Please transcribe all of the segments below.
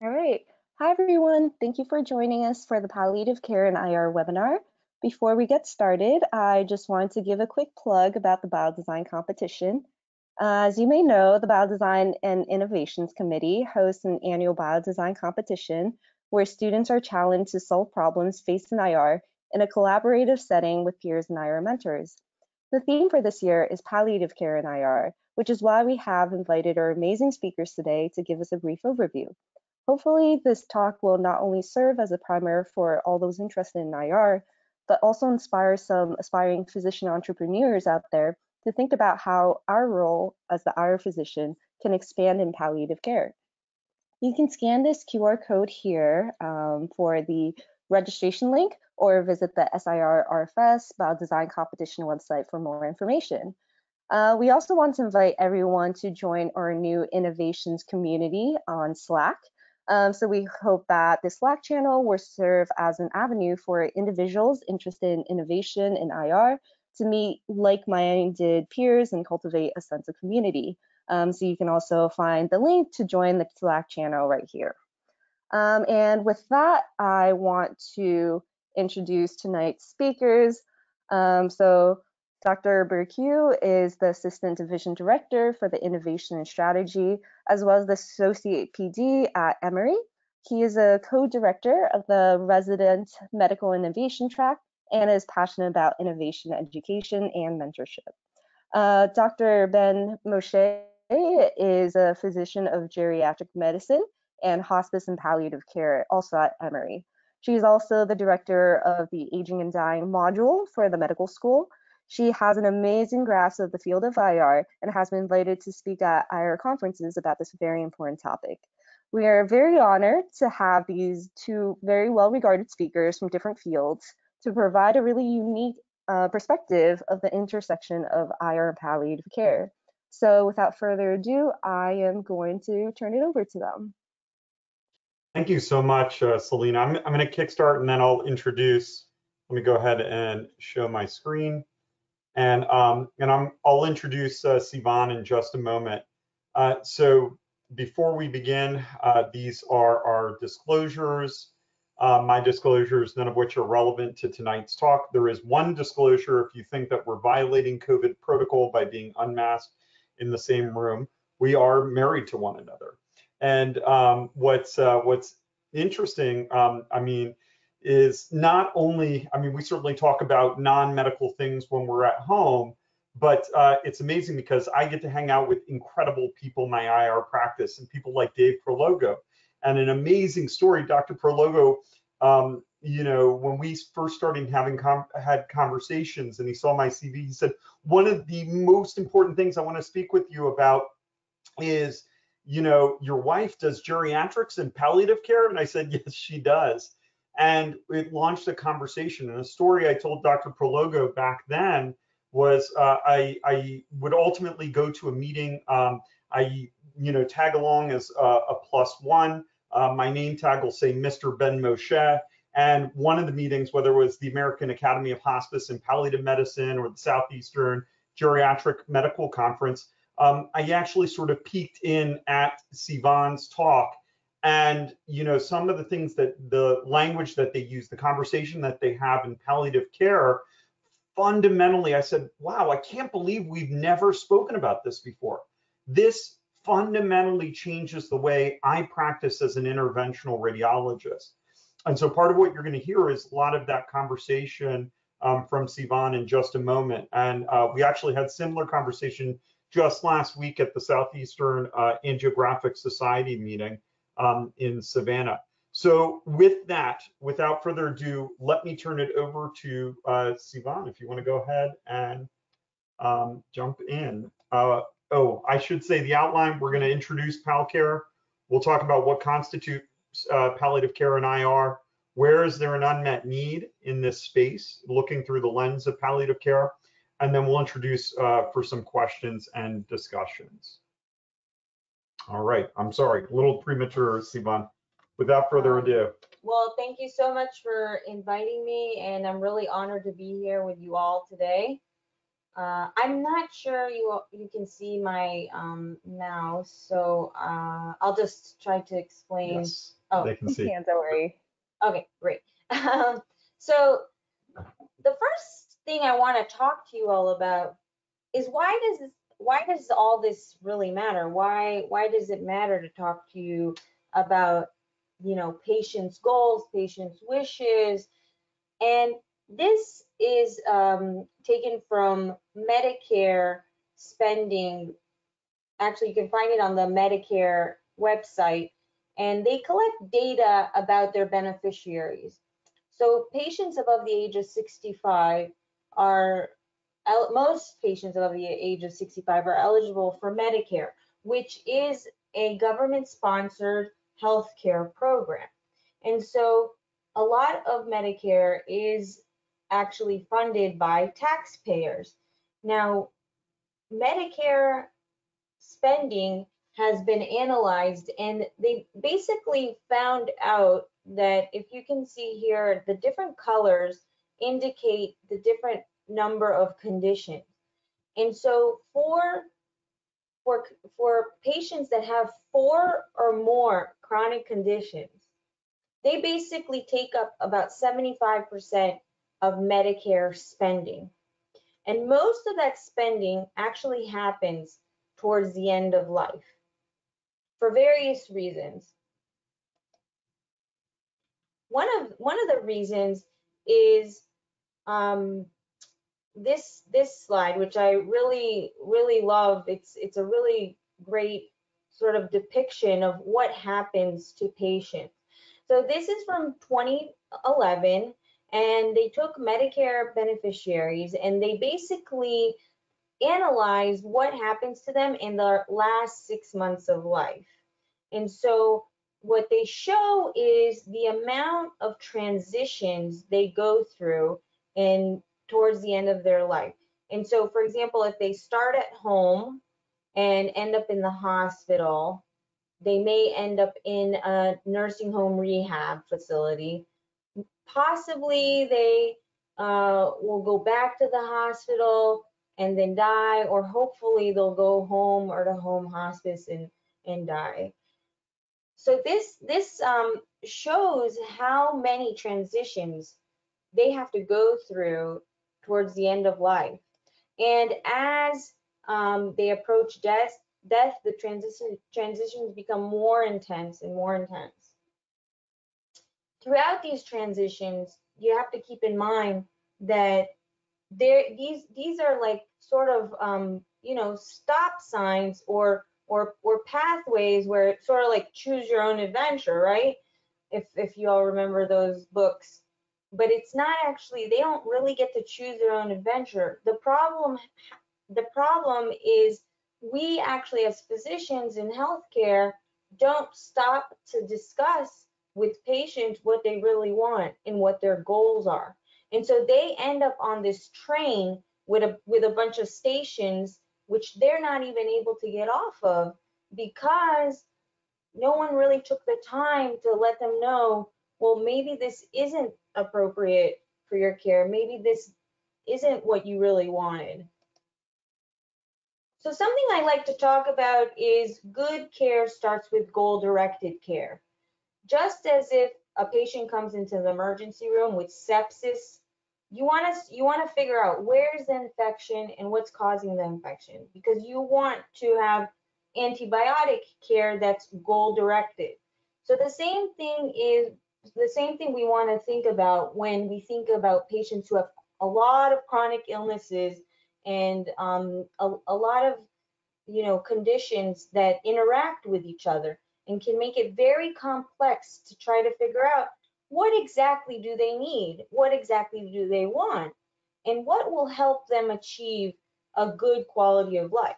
All right. Hi, everyone. Thank you for joining us for the Palliative Care and IR webinar. Before we get started, I just wanted to give a quick plug about the Biodesign competition. As you may know, the Biodesign and Innovations Committee hosts an annual biodesign competition where students are challenged to solve problems faced in IR in a collaborative setting with peers and IR mentors. The theme for this year is Palliative Care in IR, which is why we have invited our amazing speakers today to give us a brief overview. Hopefully, this talk will not only serve as a primer for all those interested in IR, but also inspire some aspiring physician entrepreneurs out there to think about how our role as the IR physician can expand in palliative care. You can scan this QR code here for the registration link or visit the SIR RFS Biodesign Competition website for more information. We also want to invite everyone to join our new innovations community on Slack. So we hope that the Slack channel will serve as an avenue for individuals interested in innovation in IR to meet like-minded peers and cultivate a sense of community. So you can also find the link to join the Slack channel right here. And with that, I want to introduce tonight's speakers. So Dr. Bercu is the Assistant Division Director for the Innovation and Strategy, as well as the Associate PD at Emory. He is a co-director of the Resident Medical Innovation Track and is passionate about innovation, education, and mentorship. Dr. Ben-Moshe is a physician of geriatric medicine and hospice and palliative care, also at Emory. She's also the director of the Aging and Dying module for the medical school. She has an amazing grasp of the field of IR and has been invited to speak at IR conferences about this very important topic. We are very honored to have these two very well-regarded speakers from different fields to provide a really unique perspective of the intersection of IR and palliative care. So without further ado, I am going to turn it over to them. Thank you so much, Celina. I'm going to kickstart and then I'll introduce. Let me go ahead and show my screen. And I'll introduce Sivan in just a moment. So before we begin, these are our disclosures. My disclosures, none of which are relevant to tonight's talk. There is one disclosure: if you think that we're violating COVID protocol by being unmasked in the same room, we are married to one another. And what's interesting, is not only, we certainly talk about non-medical things when we're at home, but it's amazing because I get to hang out with incredible people in my IR practice and people like Dave Prologo. And an amazing story, Dr. Prologo, when we first started having had conversations and he saw my CV, he said, one of the most important things I want to speak with you about is, your wife does geriatrics and palliative care? And I said, yes, she does. And it launched a conversation. And a story I told Dr. Prologo back then was I would ultimately go to a meeting. I tag along as a +1. My name tag will say Mr. Ben-Moshe. And one of the meetings, whether it was the American Academy of Hospice and Palliative Medicine or the Southeastern Geriatric Medical Conference, I actually sort of peeked in at Sivan's talk. And, some of the things that the language that they use, the conversation that they have in palliative care, fundamentally, I said, wow, I can't believe we've never spoken about this before. This fundamentally changes the way I practice as an interventional radiologist. And so part of what you're going to hear is a lot of that conversation from Sivan in just a moment. And we actually had similar conversation just last week at the Southeastern Angiographic Society meeting in Savannah. So with that, without further ado, let me turn it over to Sivan, if you want to go ahead and jump in. I should say the outline: we're going to introduce PalCare. We'll talk about what constitutes palliative care in IR. Where is there an unmet need in this space, looking through the lens of palliative care? And then we'll introduce for some questions and discussions. All right, I'm sorry, a little premature, Sivan. Without further ado. Well, thank you so much for inviting me, and I'm really honored to be here with you all today. I'm not sure you can see my mouse, so I'll just try to explain. Yes, Oh, they can You see. can't, don't worry. okay, great. So the first thing I want to talk to you all about is why does all this really matter? Why does it matter to talk to you about, you know, patients' goals, patients' wishes? And this is taken from Medicare spending. Actually, you can find it on the Medicare website, and they collect data about their beneficiaries. So patients above the age of 65 are, most patients above the age of 65 are eligible for Medicare, which is a government-sponsored healthcare program. And so a lot of Medicare is actually funded by taxpayers. Now, Medicare spending has been analyzed, and they basically found out that, if you can see here, the different colors indicate the different number of conditions. And so for patients that have 4 or more chronic conditions, they basically take up about 75% of Medicare spending. And most of that spending actually happens towards the end of life for various reasons. One of the reasons is this slide, which I really love. It's a really great sort of depiction of what happens to patients. So this is from 2011, and they took Medicare beneficiaries and they basically analyzed what happens to them in the last 6 months of life. And so what they show is the amount of transitions they go through and towards the end of their life. And so, for example, if they start at home and end up in the hospital, they may end up in a nursing home rehab facility. Possibly they will go back to the hospital and then die, or hopefully they'll go home or to home hospice and die. So this shows how many transitions they have to go through towards the end of life. And as they approach death, the transitions become more intense and more intense. Throughout these transitions, you have to keep in mind that these are like sort of you know, stop signs or pathways where it's sort of like choose your own adventure, right? If you all remember those books. But it's not actually, they don't really get to choose their own adventure. The problem is, we actually, as physicians in healthcare, don't stop to discuss with patients what they really want and what their goals are. And so they end up on this train with a bunch of stations which they're not even able to get off of, because no one really took the time to let them know, well, maybe this isn't appropriate for your care. Maybe this isn't what you really wanted. So something I like to talk about is good care starts with goal-directed care. Just as if a patient comes into the emergency room with sepsis, you want to figure out where's the infection and what's causing the infection, because you want to have antibiotic care that's goal-directed. So the same thing we want to think about when we think about patients who have a lot of chronic illnesses and a lot of, you know, conditions that interact with each other and can make it very complex to try to figure out what exactly do they need, what exactly do they want, and what will help them achieve a good quality of life.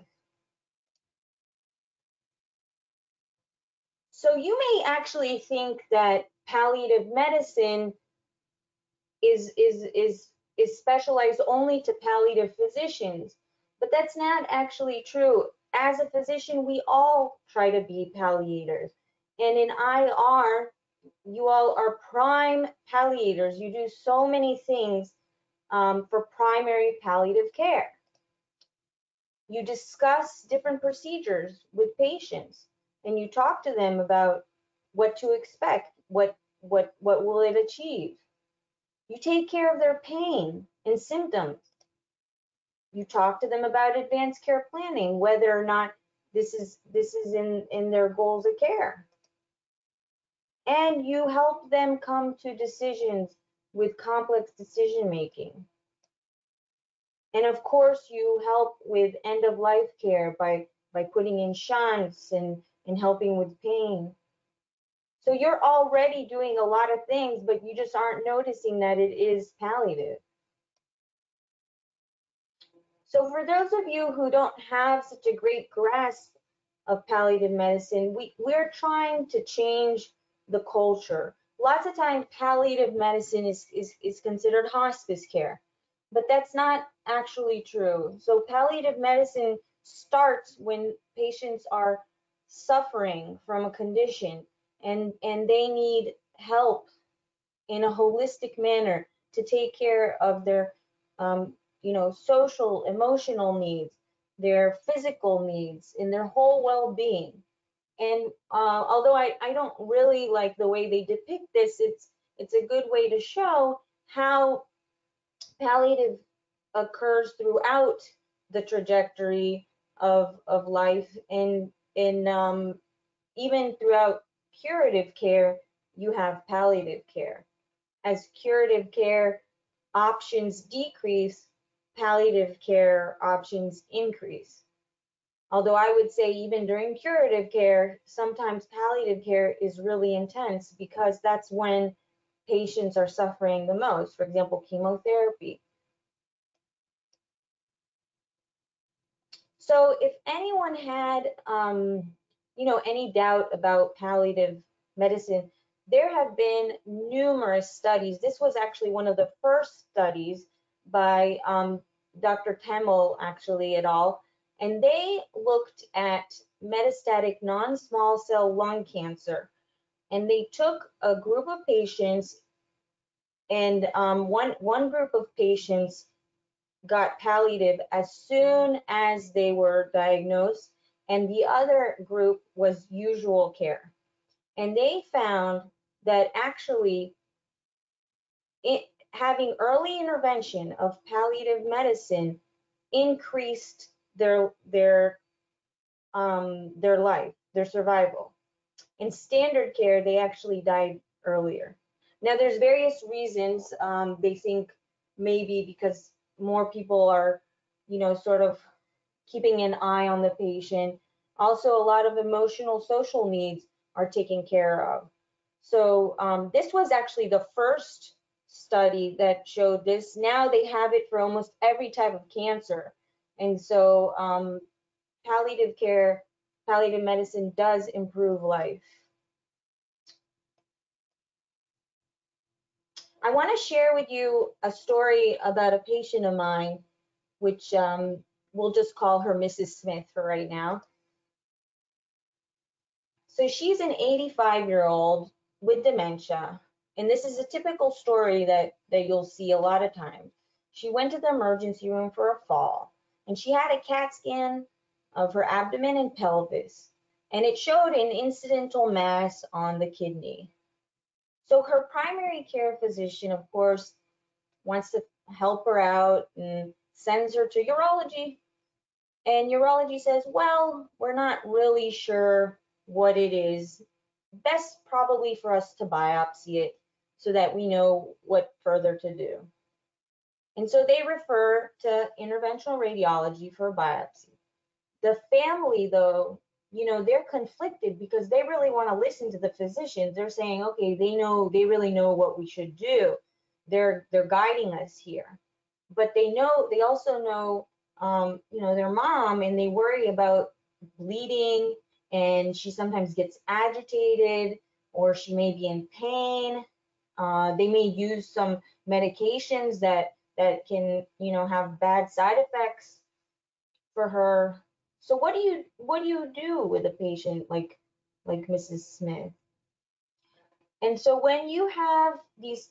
So you may actually think that palliative medicine is specialized only to palliative physicians, but that's not actually true. As a physician, we all try to be palliators, and in IR, you all are prime palliators. You do so many things for primary palliative care. You discuss different procedures with patients, and you talk to them about what to expect, what will it achieve. You take care of their pain and symptoms. You talk to them about advanced care planning, whether or not this is in their goals of care. And you help them come to decisions with complex decision making. And of course, you help with end of life care by putting in shunts and helping with pain. So you're already doing a lot of things, but you just aren't noticing that it is palliative. So for those of you who don't have such a great grasp of palliative medicine, we're trying to change the culture. Lots of times palliative medicine is considered hospice care, but that's not actually true. So palliative medicine starts when patients are suffering from a condition and they need help in a holistic manner to take care of their social, emotional needs, their physical needs, and their whole well-being. And although I don't really like the way they depict this, it's a good way to show how palliative occurs throughout the trajectory of life, and even throughout curative care, you have palliative care. As curative care options decrease, palliative care options increase. Although I would say even during curative care, sometimes palliative care is really intense because that's when patients are suffering the most. For example, chemotherapy. So if anyone had, any doubt about palliative medicine, there have been numerous studies. This was actually one of the first studies by Dr. Temmel, actually, et al. And they looked at metastatic non-small cell lung cancer. And they took a group of patients, and one group of patients got palliative as soon as they were diagnosed, and the other group was usual care. And they found that actually having early intervention of palliative medicine increased their life, their survival. In standard care, they actually died earlier. Now, there's various reasons. They think maybe because more people are, sort of keeping an eye on the patient. Also, a lot of emotional, social needs are taken care of. So this was actually the first study that showed this. Now they have it for almost every type of cancer. And so palliative care, palliative medicine does improve life. I want to share with you a story about a patient of mine, which we'll just call her Mrs. Smith for right now. So she's an 85-year-old with dementia, and this is a typical story that you'll see a lot of times. She went to the emergency room for a fall, and she had a CAT scan of her abdomen and pelvis, and it showed an incidental mass on the kidney. So her primary care physician, of course, wants to help her out and sends her to urology. And urology says, well, we're not really sure what it is. Best probably for us to biopsy it so that we know what further to do. And so they refer to interventional radiology for a biopsy. The family, though, they're conflicted because they really want to listen to the physicians. They're saying, okay, they really know what we should do. They're guiding us here. But they also know, their mom, and they worry about bleeding, and she sometimes gets agitated, or she may be in pain. They may use some medications that can, have bad side effects for her. So what do you do with a patient like Mrs. Smith? And so when you have these,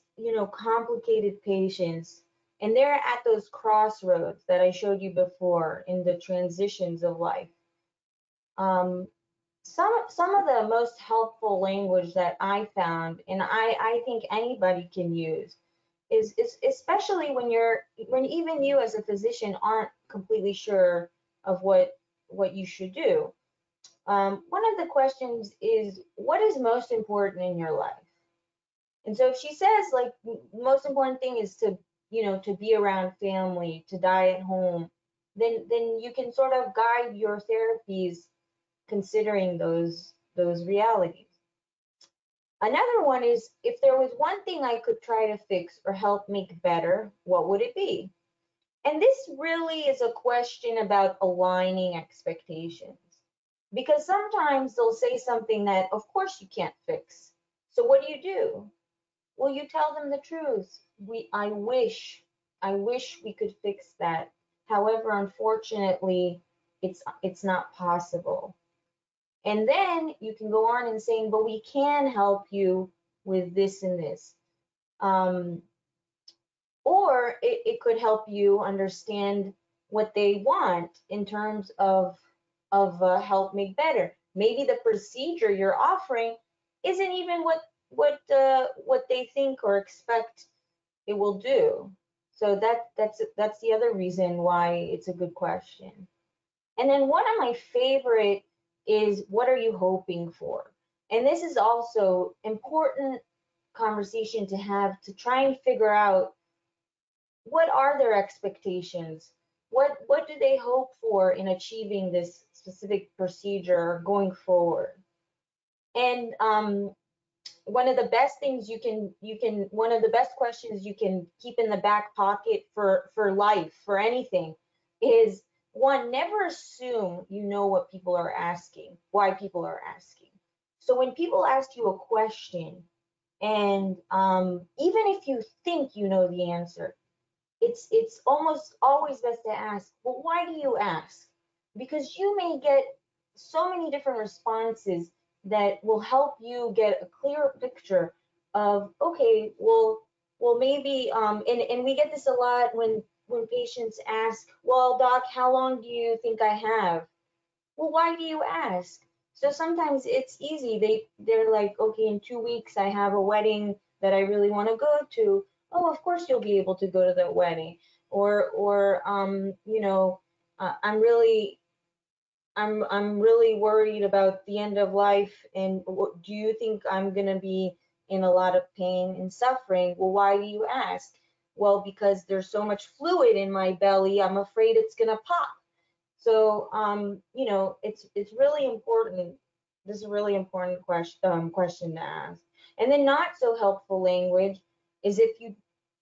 complicated patients, And they're at those crossroads that I showed you before in the transitions of life. Some of the most helpful language that I found, and I think anybody can use, is especially when even you as a physician aren't completely sure of what you should do. One of the questions is, what is most important in your life? And so if she says, like, most important thing is to, to be around family, to die at home, then you can sort of guide your therapies considering those realities. Another one is, if there was one thing I could try to fix or help make better, what would it be? And this really is a question about aligning expectations. Because sometimes they'll say something that, of course, you can't fix. So what do? Well, you tell them the truth. I wish we could fix that. However, unfortunately, it's not possible. And then you can go on and saying, but we can help you with this and this. Or it could help you understand what they want in terms of help make better. Maybe the procedure you're offering isn't even what they think or expect it will do. So that's the other reason why it's a good question. And then one of my favorite is, what are you hoping for? And this is also important conversation to have, to try and figure out, what are their expectations? What do they hope for in achieving this specific procedure going forward? And one of the best things one of the best questions you can keep in the back pocket for life, for anything, is, one, never assume you know what people are asking, why people are asking. So when people ask you a question, and even if you think you know the answer, it's almost always best to ask, well, why do you ask? Because you may get so many different responses that will help you get a clearer picture of, okay, well maybe, and we get this a lot when patients ask, well, doc, how long do you think I have? Well, why do you ask? So sometimes it's easy. They're like, okay, in 2 weeks I have a wedding that I really want to go to. Oh, of course you'll be able to go to the wedding. Or I'm really worried about the end of life, and do you think I'm gonna be in a lot of pain and suffering? Well, why do you ask? Well, because there's so much fluid in my belly, I'm afraid it's gonna pop. So it's really important. This is a really important question to ask. And then not so helpful language is, if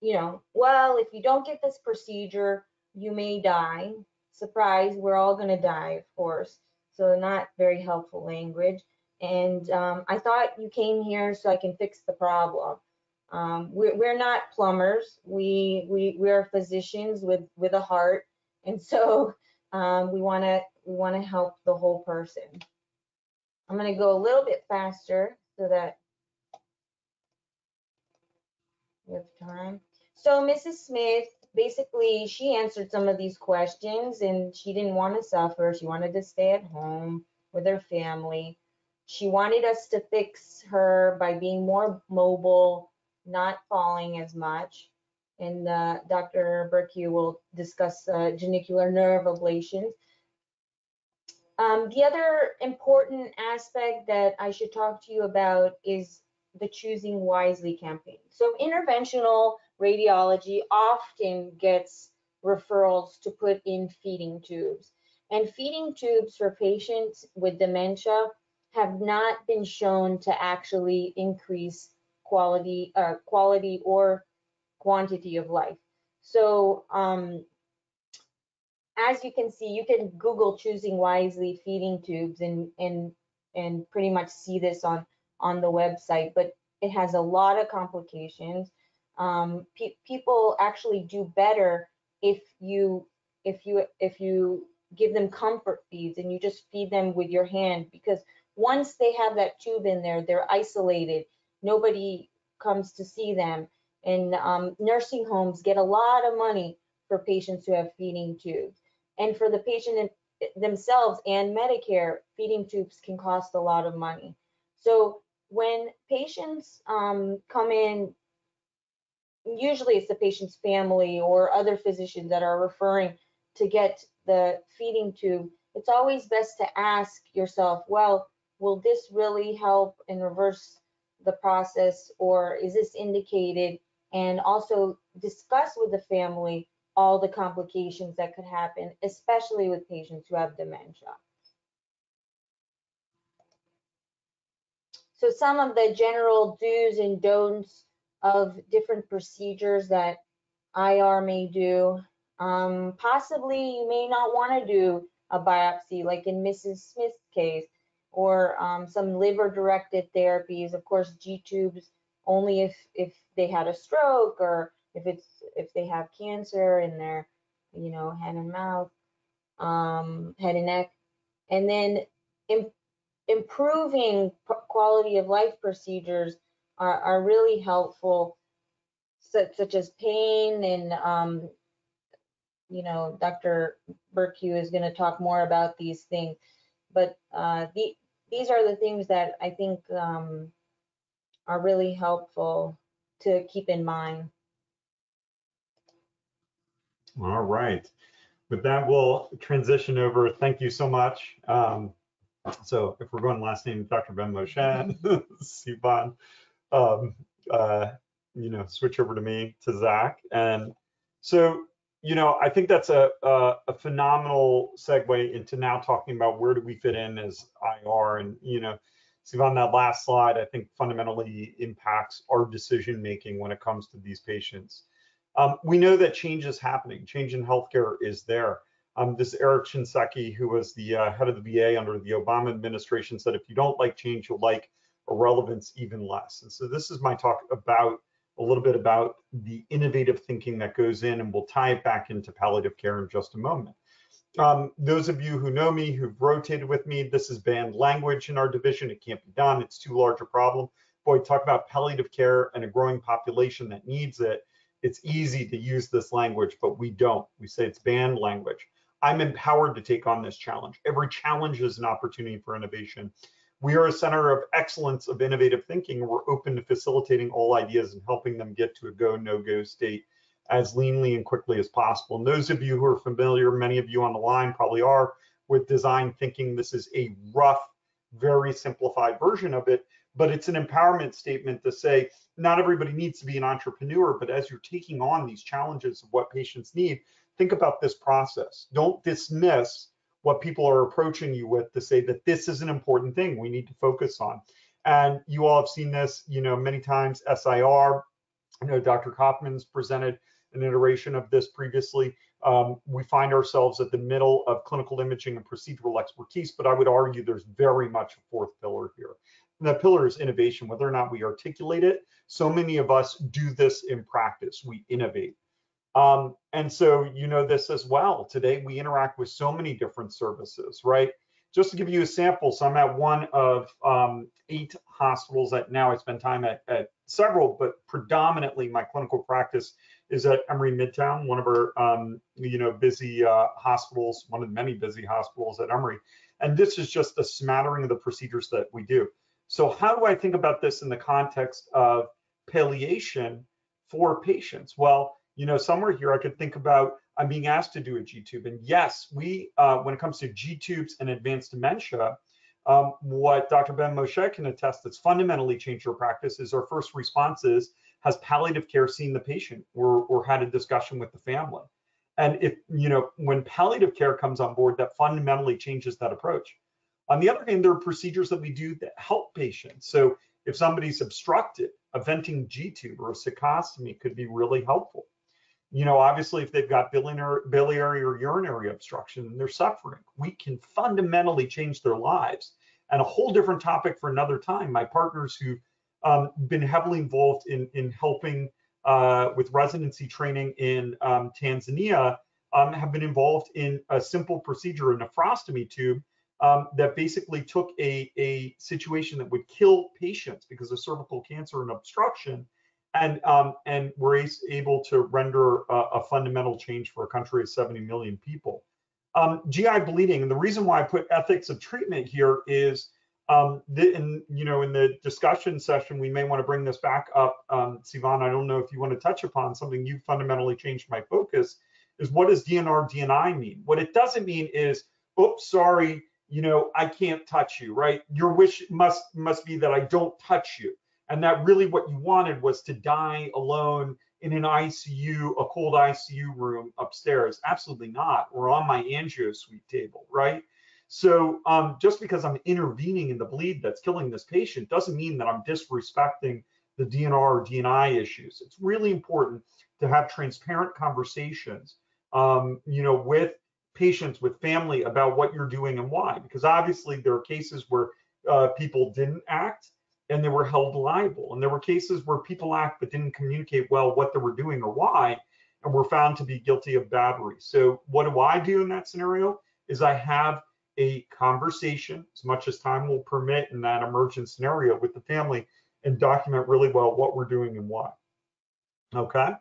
if you don't get this procedure, you may die. Surprise, we're all going to die, of course. So not very helpful language. And I thought you came here so I can fix the problem. We're not plumbers. We're physicians with a heart, and so we want to help the whole person. I'm going to go a little bit faster so that we have time. So Mrs. Smith, basically, she answered some of these questions, and she didn't want to suffer. She wanted to stay at home with her family. She wanted us to fix her by being more mobile, not falling as much. And Dr. Bercu will discuss genicular nerve ablations. The other important aspect that I should talk to you about is the Choosing Wisely campaign. So interventional radiology often gets referrals to put in feeding tubes. And feeding tubes for patients with dementia have not been shown to actually increase quality or quantity of life. So as you can see, you can Google Choosing Wisely feeding tubes and pretty much see this on the website, but it has a lot of complications. People actually do better if you give them comfort feeds and you just feed them with your hand, because once they have that tube in there, they're isolated. Nobody comes to see them, And nursing homes get a lot of money for patients who have feeding tubes. And for the patient themselves and Medicare, feeding tubes can cost a lot of money. So when patients come in, usually it's the patient's family or other physicians that are referring to get the feeding tube, it's always best to ask yourself, well, will this really help and reverse the process, or is this indicated? And also discuss with the family all the complications that could happen, especially with patients who have dementia. So some of the general do's and don'ts of different procedures that IR may do. Possibly you may not want to do a biopsy like in Mrs. Smith's case, or some liver-directed therapies. Of course, G-tubes only if they had a stroke, or if they have cancer in their, head and mouth, head and neck. And then improving quality of life procedures are really helpful, such as pain, and Dr. Bercu is going to talk more about these things, but these are the things that I think are really helpful to keep in mind. All right. With that, we'll transition over. Thank you so much. So if we're going last name, Dr. Ben-Moshe, Sivan, switch over to me, to Zach. And so, I think that's a phenomenal segue into now talking about where do we fit in as IR. And, Sivan, that last slide, I think fundamentally impacts our decision-making when it comes to these patients. We know that change is happening. Change in healthcare is there. This Eric Shinseki, who was the head of the VA under the Obama administration, said, if you don't like change, you'll like irrelevance even less. And so this is my talk about a little bit about the innovative thinking that goes in, and we'll tie it back into palliative care in just a moment. Those of you who know me, who've rotated with me, this is banned language in our division. It can't be done. It's too large a problem. Boy, talk about palliative care and a growing population that needs it. It's easy to use this language, but we don't. We say it's banned language. I'm empowered to take on this challenge. Every challenge is an opportunity for innovation. We are a center of excellence of innovative thinking. We're open to facilitating all ideas and helping them get to a go, no-go state as leanly and quickly as possible. And those of you who are familiar, many of you on the line probably are, with design thinking, this is a rough, very simplified version of it, but it's an empowerment statement to say, not everybody needs to be an entrepreneur, but as you're taking on these challenges of what patients need, think about this process. Don't dismiss what people are approaching you with to say that this is an important thing we need to focus on. And you all have seen this, many times. SIR, Dr. Kaufman's presented an iteration of this previously. We find ourselves at the middle of clinical imaging and procedural expertise, but I would argue there's very much a fourth pillar here. And that pillar is innovation, whether or not we articulate it. So many of us do this in practice. We innovate. And so you know this as well. Today we interact with so many different services, right? Just to give you a sample, so I'm at one of 8 hospitals that now I spend time at several, but predominantly my clinical practice is at Emory Midtown, one of our busy hospitals, one of the many busy hospitals at Emory. And this is just a smattering of the procedures that we do. So how do I think about this in the context of palliation for patients? Well, somewhere here I could think about, I'm being asked to do a G-tube. And yes, we, when it comes to G-tubes and advanced dementia, what Dr. Ben-Moshe can attest that's fundamentally changed our practice is our first response is, has palliative care seen the patient or had a discussion with the family? And if, when palliative care comes on board, that fundamentally changes that approach. On the other hand, there are procedures that we do that help patients. So if somebody's obstructed, a venting G-tube or a cecostomy could be really helpful. Obviously, if they've got biliary or urinary obstruction and they're suffering, we can fundamentally change their lives. And a whole different topic for another time. My partners who've been heavily involved in helping with residency training in Tanzania have been involved in a simple procedure, a nephrostomy tube, that basically took a situation that would kill patients because of cervical cancer and obstruction and we're able to render a fundamental change for a country of 70 million people. GI bleeding, and the reason why I put ethics of treatment here is, in the discussion session, we may want to bring this back up. Sivan, I don't know if you want to touch upon something you fundamentally changed my focus, is what does DNR, DNI mean? What it doesn't mean is, oops, sorry, I can't touch you, right? Your wish must be that I don't touch you. And that really what you wanted was to die alone in an ICU, a cold ICU room upstairs. Absolutely not. Or on my angio suite table, right? So just because I'm intervening in the bleed that's killing this patient doesn't mean that I'm disrespecting the DNR or DNI issues. It's really important to have transparent conversations, with patients, with family about what you're doing and why, because obviously there are cases where people didn't act and they were held liable. And there were cases where people act but didn't communicate well what they were doing or why, and were found to be guilty of battery. So what do I do in that scenario is I have a conversation as much as time will permit in that emergent scenario with the family and document really well what we're doing and why. Okay.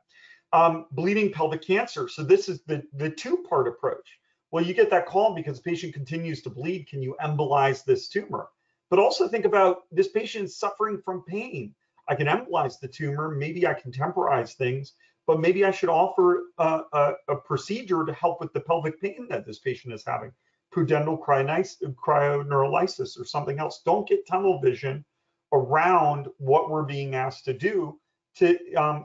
Bleeding pelvic cancer. So this is the two-part approach. Well, you get that call because the patient continues to bleed. Can you embolize this tumor? But also think about this patient suffering from pain. I can embolize the tumor. Maybe I can temporize things, but maybe I should offer a procedure to help with the pelvic pain that this patient is having. Pudendal cryoneurolysis or something else. Don't get tunnel vision around what we're being asked to do to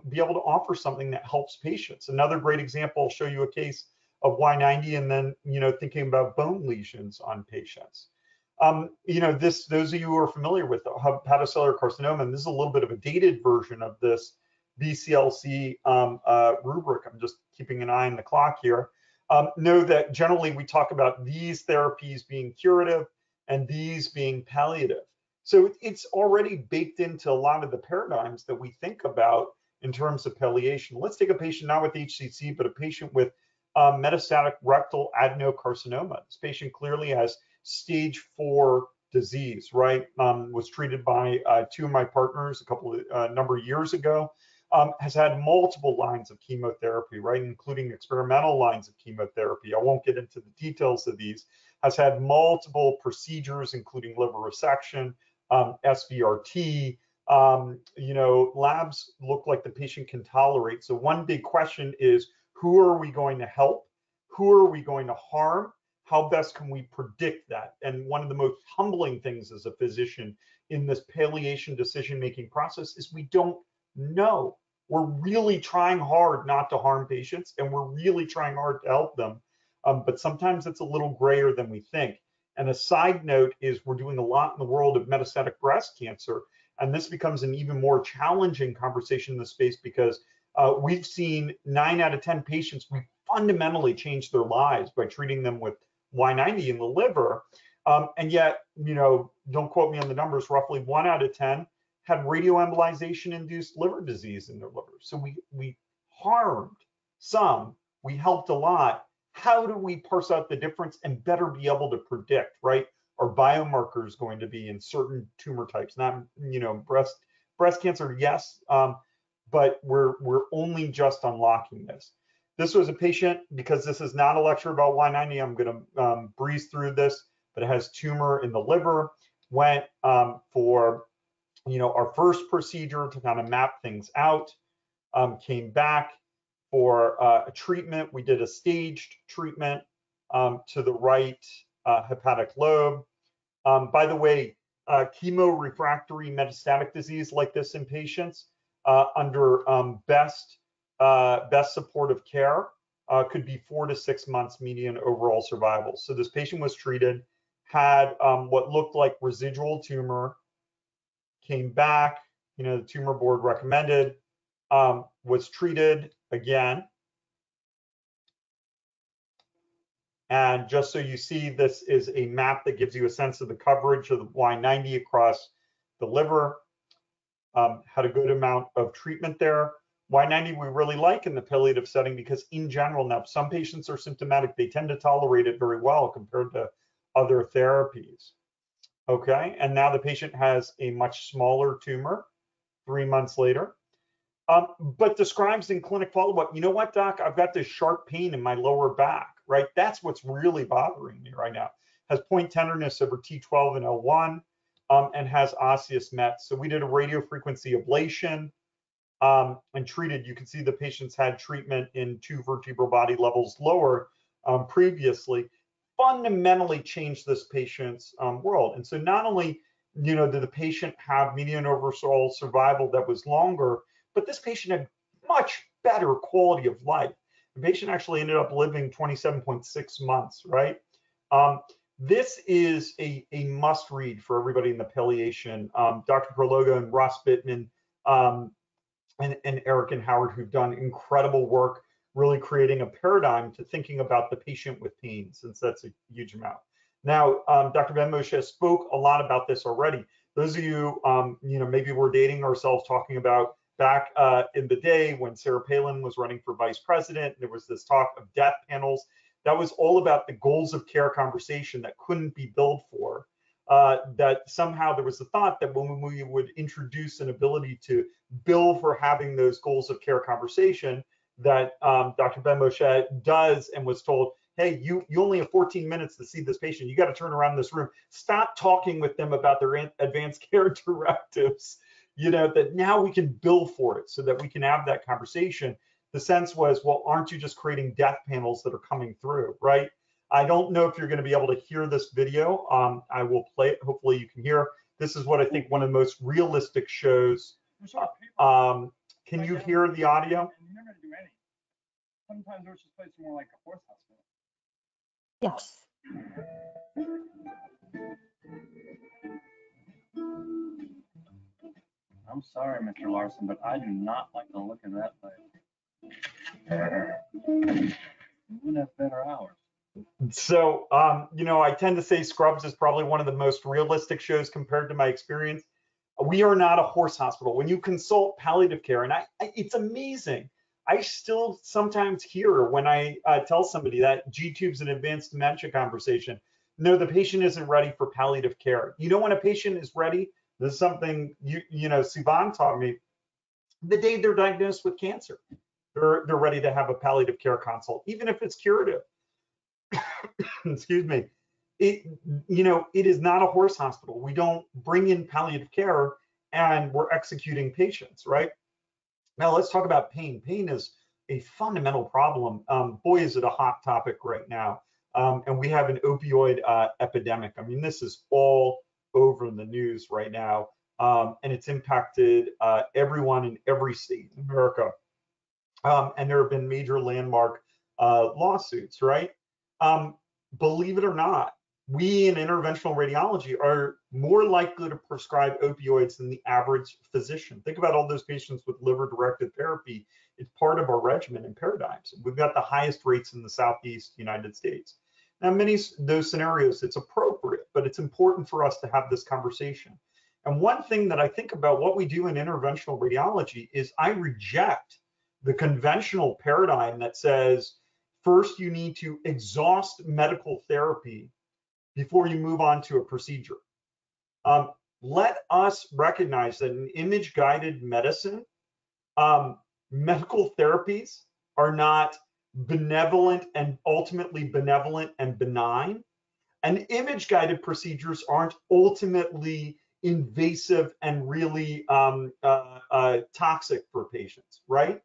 be able to offer something that helps patients. Another great example, I'll show you a case of Y90 and then, thinking about bone lesions on patients. Those of you who are familiar with hepatocellular carcinoma, and this is a little bit of a dated version of this BCLC rubric. I'm just keeping an eye on the clock here. Know that generally we talk about these therapies being curative and these being palliative. So it's already baked into a lot of the paradigms that we think about in terms of palliation. Let's take a patient not with HCC, but a patient with metastatic rectal adenocarcinoma. This patient clearly has stage 4 disease, right? Was treated by two of my partners a number of years ago. Has had multiple lines of chemotherapy, right, including experimental lines of chemotherapy. I won't get into the details of these. Has had multiple procedures, including liver resection, SVRT. Labs look like the patient can tolerate. So one big question is, who are we going to help? Who are we going to harm? How best can we predict that? And one of the most humbling things as a physician in this palliation decision-making process is we don't know. We're really trying hard not to harm patients, and we're really trying hard to help them. But sometimes it's a little grayer than we think. And a side note is we're doing a lot in the world of metastatic breast cancer, and this becomes an even more challenging conversation in this space because we've seen 9 out of 10 patients, we fundamentally changed their lives by treating them with Y90 in the liver. And yet, don't quote me on the numbers, roughly 1 out of 10 had radioembolization-induced liver disease in their liver. So we harmed some, we helped a lot. How do we parse out the difference and better be able to predict, right? Are biomarkers going to be in certain tumor types? Not, breast cancer, yes, but we're only just unlocking this. This was a patient, because this is not a lecture about Y90, I'm going to breeze through this, but it has tumor in the liver. Went for our first procedure to kind of map things out, came back for a treatment. We did a staged treatment to the right hepatic lobe. By the way, chemo refractory metastatic disease like this in patients under best supportive care could be 4 to 6 months median overall survival. So this patient was treated, had what looked like residual tumor, came back, the tumor board recommended, was treated again. And just so you see, this is a map that gives you a sense of the coverage of the Y90 across the liver. Had a good amount of treatment there. Y90 we really like in the palliative setting because in general, now some patients are symptomatic, they tend to tolerate it very well compared to other therapies. Okay, and now the patient has a much smaller tumor 3 months later. but describes in clinic follow-up, you know what, doc, I've got this sharp pain in my lower back, right? That's what's really bothering me right now. Has point tenderness over T12 and L1, and has osseous mets. So we did a radiofrequency ablation and treated. You can see the patients had treatment in 2 vertebral body levels lower previously. Fundamentally changed this patient's world. And so not only, you know, did the patient have median overall survival that was longer, but this patient had much better quality of life. The patient actually ended up living 27.6 months, right? This is a must read for everybody in the palliation. Dr. Prologo and Ross Bittman and Eric and Howard, who've done incredible work really creating a paradigm to thinking about the patient with pain, since that's a huge amount. Now, Dr. Ben-Moshe spoke a lot about this already. Those of you, you know, maybe we're dating ourselves talking about back in the day when Sarah Palin was running for vice president, there was this talk of death panels. That was all about the goals of care conversation that couldn't be billed for. That somehow there was a thought that when we would introduce an ability to bill for having those goals of care conversation, that Dr. Ben-Moshe does and was told, hey, you only have 14 minutes to see this patient. You got to turn around this room. Stop talking with them about their advanced care directives. You know, that now we can bill for it so that we can have that conversation. The sense was, well, aren't you just creating death panels that are coming through, right? I don't know if you're going to be able to hear this video. I will play it. Hopefully you can hear. This is what I think one of the most realistic shows. Can you hear the audio? You never do any. Sometimes it's just placed more like a horse hospital. Yes. I'm sorry, Mr. Larson, but I do not like the look of that place. You have better hours. So, you know, I tend to say Scrubs is probably one of the most realistic shows compared to my experience. We are not a horse hospital. When you consult palliative care, and it's amazing. I still sometimes hear when I tell somebody that G-tubes and advanced dementia conversation, no, the patient isn't ready for palliative care. You know when a patient is ready? This is something you know, Sivan taught me. The day they're diagnosed with cancer, they're ready to have a palliative care consult, even if it's curative. Excuse me. You know, it is not a horse hospital. We don't bring in palliative care and we're executing patients, right? Now let's talk about pain. Pain is a fundamental problem. Boy, is it a hot topic right now. And we have an opioid epidemic. I mean, this is all over the news right now. And it's impacted everyone in every state in America. And there have been major landmark lawsuits, right? Believe it or not, we in interventional radiology are more likely to prescribe opioids than the average physician. Think about all those patients with liver-directed therapy. It's part of our regimen and paradigms. We've got the highest rates in the Southeast United States. Now, many of those scenarios, it's appropriate, but it's important for us to have this conversation. And one thing that I think about what we do in interventional radiology is I reject the conventional paradigm that says, first, you need to exhaust medical therapy before you move on to a procedure. Let us recognize that in image-guided medicine, medical therapies are not benevolent and ultimately benevolent and benign. And image-guided procedures aren't ultimately invasive and really toxic for patients, right?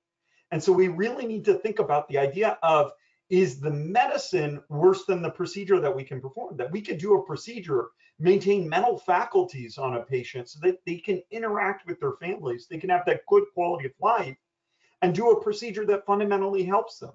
And so we really need to think about the idea of, is the medicine worse than the procedure that we can perform? That we could do a procedure, maintain mental faculties on a patient so that they can interact with their families, they can have that good quality of life, and do a procedure that fundamentally helps them.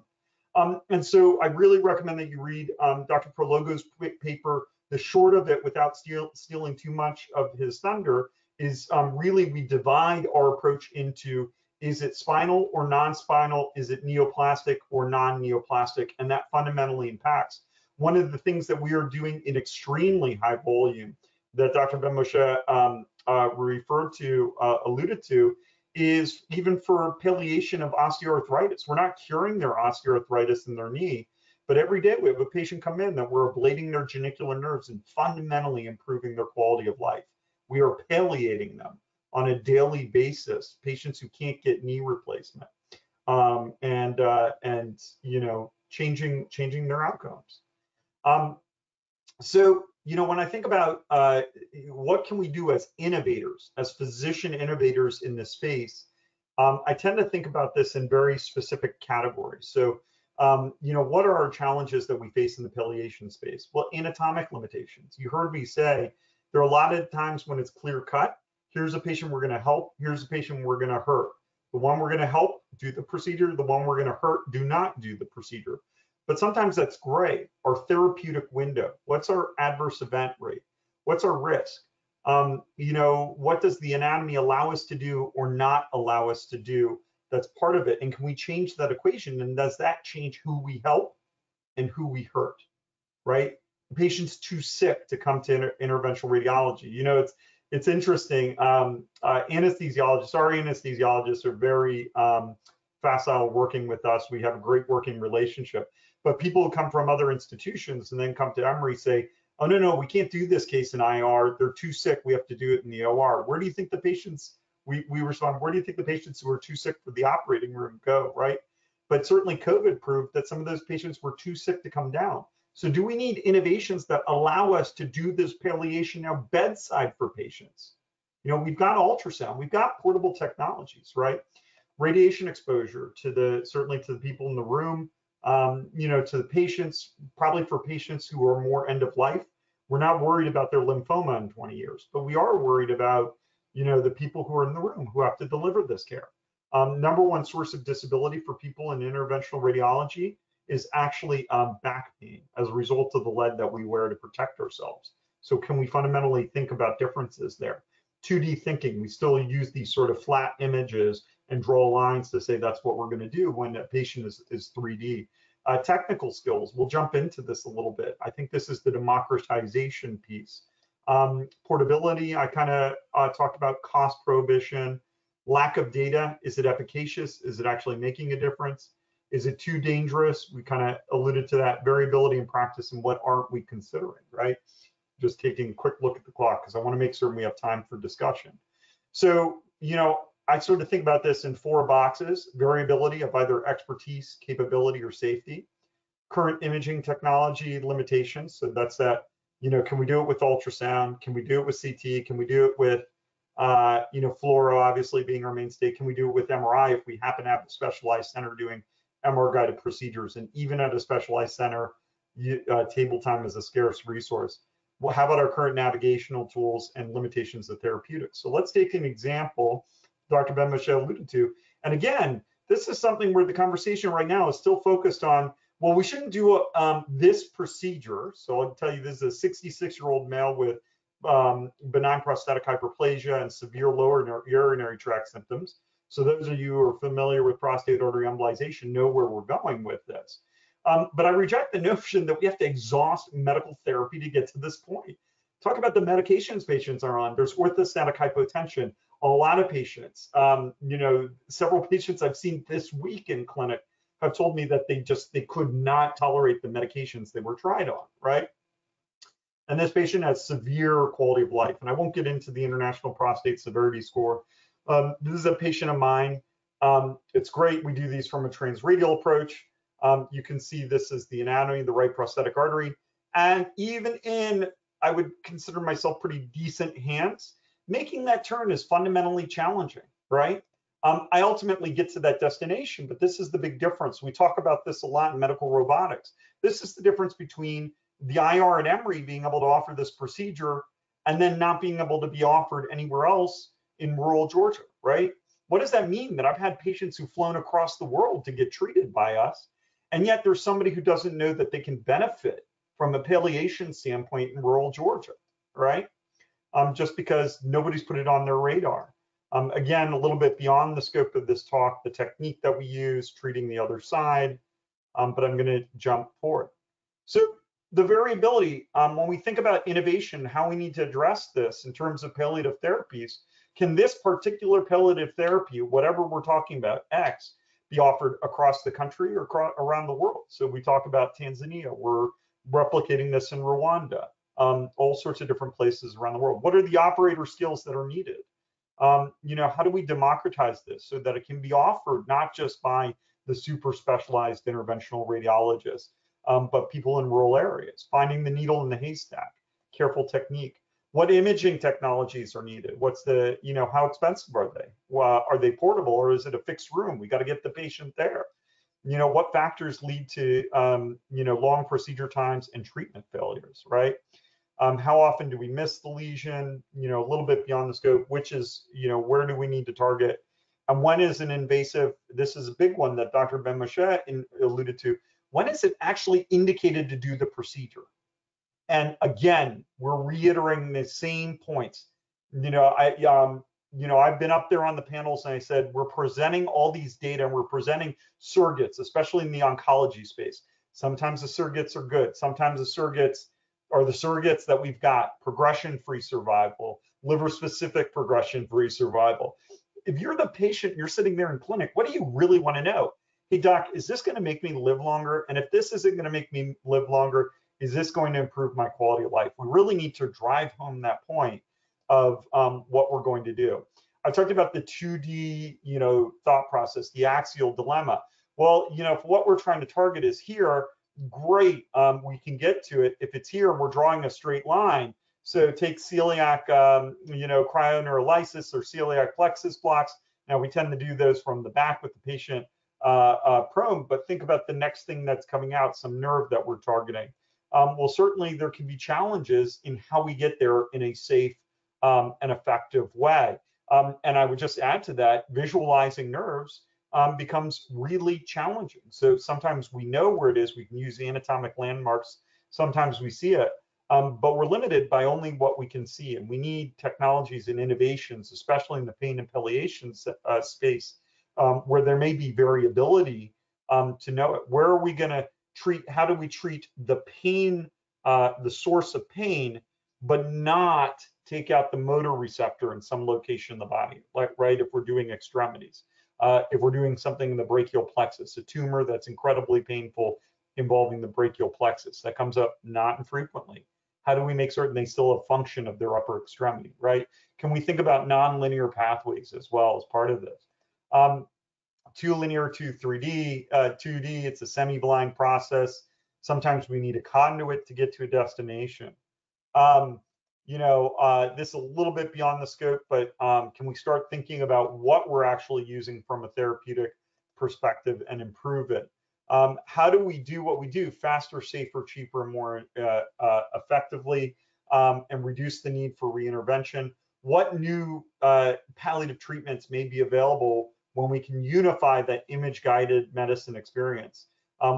And so I really recommend that you read Dr. Prologo's paper. The short of it, without stealing too much of his thunder, is really we divide our approach into, is it spinal or non-spinal? Is it neoplastic or non-neoplastic? And that fundamentally impacts. One of the things that we are doing in extremely high volume that Dr. Ben-Moshe alluded to, is even for palliation of osteoarthritis. We're not curing their osteoarthritis in their knee, but every day we have a patient come in that we're ablating their genicular nerves and fundamentally improving their quality of life. We are palliating them on a daily basis, patients who can't get knee replacement, and you know, changing their outcomes. So, you know, when I think about what can we do as innovators, as physician innovators in this space, I tend to think about this in very specific categories. So, you know, what are our challenges that we face in the palliation space? Well, anatomic limitations. You heard me say there are a lot of times when it's clear cut. Here's a patient we're going to help. Here's a patient we're going to hurt. The one we're going to help, do the procedure. The one we're going to hurt, do not do the procedure. But sometimes that's gray. Our therapeutic window. What's our adverse event rate? What's our risk? You know, what does the anatomy allow us to do or not allow us to do? That's part of it. And can we change that equation? And does that change who we help and who we hurt, right? The patient's too sick to come to interventional radiology. You know, it's interesting. Anesthesiologists, our anesthesiologists are very facile working with us. We have a great working relationship. But people who come from other institutions and then come to Emory say, oh, no, we can't do this case in IR. They're too sick. We have to do it in the OR. Where do you think the patients, we respond, where do you think the patients who are too sick for the operating room go, right? But certainly COVID proved that some of those patients were too sick to come down. So do we need innovations that allow us to do this palliation now bedside for patients? You know, we've got ultrasound, we've got portable technologies, right? Radiation exposure to certainly to the people in the room, you know, to the patients, probably for patients who are more end of life. We're not worried about their lymphoma in 20 years, but we are worried about, you know, the people who are in the room who have to deliver this care. Number one source of disability for people in interventional radiology is actually back pain as a result of the lead that we wear to protect ourselves. So can we fundamentally think about differences there? 2D thinking, we still use these sort of flat images and draw lines to say that's what we're going to do when a patient is 3D. Technical skills, we'll jump into this a little bit. I think this is the democratization piece. Portability, I kind of talked about cost prohibition. Lack of data, is it efficacious? Is it actually making a difference? Is it too dangerous? We kind of alluded to that. Variability in practice, and what aren't we considering, right? Just taking a quick look at the clock because I want to make certain we have time for discussion. So, you know, I sort of think about this in 4 boxes: variability of either expertise, capability, or safety. Current imaging technology limitations. So that's that, you know, can we do it with ultrasound? Can we do it with CT? Can we do it with, you know, fluoro obviously being our mainstay? Can we do it with MRI if we happen to have a specialized center doing MR-guided procedures? And even at a specialized center, table time is a scarce resource. Well, how about our current navigational tools and limitations of therapeutics? So let's take an example Dr. Ben-Moshe alluded to. And again, this is something where the conversation right now is still focused on, well, we shouldn't do this procedure. So I'll tell you, this is a 66-year-old male with benign prostatic hyperplasia and severe lower urinary tract symptoms. So those of you who are familiar with prostate artery embolization know where we're going with this. But I reject the notion that we have to exhaust medical therapy to get to this point. Talk about the medications patients are on. There's orthostatic hypotension. A lot of patients, you know, several patients I've seen this week in clinic have told me that they could not tolerate the medications they were tried on, right? And this patient has severe quality of life. And I won't get into the International Prostate Severity Score. This is a patient of mine. It's great. We do these from a transradial approach. You can see this is the anatomy, the right prostatic artery. And even in, I would consider myself pretty decent hands, making that turn is fundamentally challenging, right? I ultimately get to that destination, but this is the big difference. We talk about this a lot in medical robotics. This is the difference between the IR and Emory being able to offer this procedure and then not being able to be offered anywhere else in rural Georgia, right? What does that mean? That I've had patients who've flown across the world to get treated by us, and yet there's somebody who doesn't know that they can benefit from a palliation standpoint in rural Georgia, right? Just because nobody's put it on their radar. Again, a little bit beyond the scope of this talk, the technique that we use, treating the other side, but I'm gonna jump forward. So the variability, when we think about innovation, how we need to address this in terms of palliative therapies, can this particular palliative therapy, whatever we're talking about, X, be offered across the country or around the world? So we talk about Tanzania, we're replicating this in Rwanda, all sorts of different places around the world. What are the operator skills that are needed? You know, how do we democratize this so that it can be offered not just by the super specialized interventional radiologists, but people in rural areas, finding the needle in the haystack, careful technique. What imaging technologies are needed? What's the, you know, how expensive are they? Are they portable, or is it a fixed room? We got to get the patient there. You know, what factors lead to, you know, long procedure times and treatment failures, right? How often do we miss the lesion? You know, a little bit beyond the scope, which is, you know, where do we need to target? And when is an invasive, this is a big one that Dr. Ben-Moshe alluded to, when is it actually indicated to do the procedure? And again, we're reiterating the same points. You know, I've been up there on the panels and I said, we're presenting all these data and we're presenting surrogates, especially in the oncology space. Sometimes the surrogates are good. Sometimes the surrogates are the surrogates that we've got: progression-free survival, liver-specific progression-free survival. If you're the patient, you're sitting there in clinic, what do you really want to know? Hey, doc, is this going to make me live longer? And if this isn't going to make me live longer, is this going to improve my quality of life? We really need to drive home that point of what we're going to do. I talked about the 2D, you know, thought process, the axial dilemma. Well, you know, if what we're trying to target is here, great, we can get to it. If it's here, we're drawing a straight line. So take celiac, you know, cryoneurolysis or celiac plexus blocks. Now we tend to do those from the back with the patient prone, but think about the next thing that's coming out, some nerve that we're targeting. Well, certainly there can be challenges in how we get there in a safe and effective way. And I would just add to that, visualizing nerves becomes really challenging. So sometimes we know where it is, we can use the anatomic landmarks, sometimes we see it, but we're limited by only what we can see. And we need technologies and innovations, especially in the pain and palliation space, where there may be variability to know it. Where are we going to treat, how do we treat the pain, the source of pain, but not take out the motor receptor in some location in the body, like, right, if we're doing extremities. If we're doing something in the brachial plexus, a tumor that's incredibly painful involving the brachial plexus, that comes up not infrequently. How do we make certain they still have function of their upper extremity, right? Can we think about nonlinear pathways as well as part of this? 2 linear, 2 3D, 2D, it's a semi-blind process. Sometimes we need a conduit to get to a destination. You know, this is a little bit beyond the scope, but can we start thinking about what we're actually using from a therapeutic perspective and improve it? How do we do what we do faster, safer, cheaper, and more effectively, and reduce the need for reintervention? What new palliative treatments may be available when we can unify that image-guided medicine experience?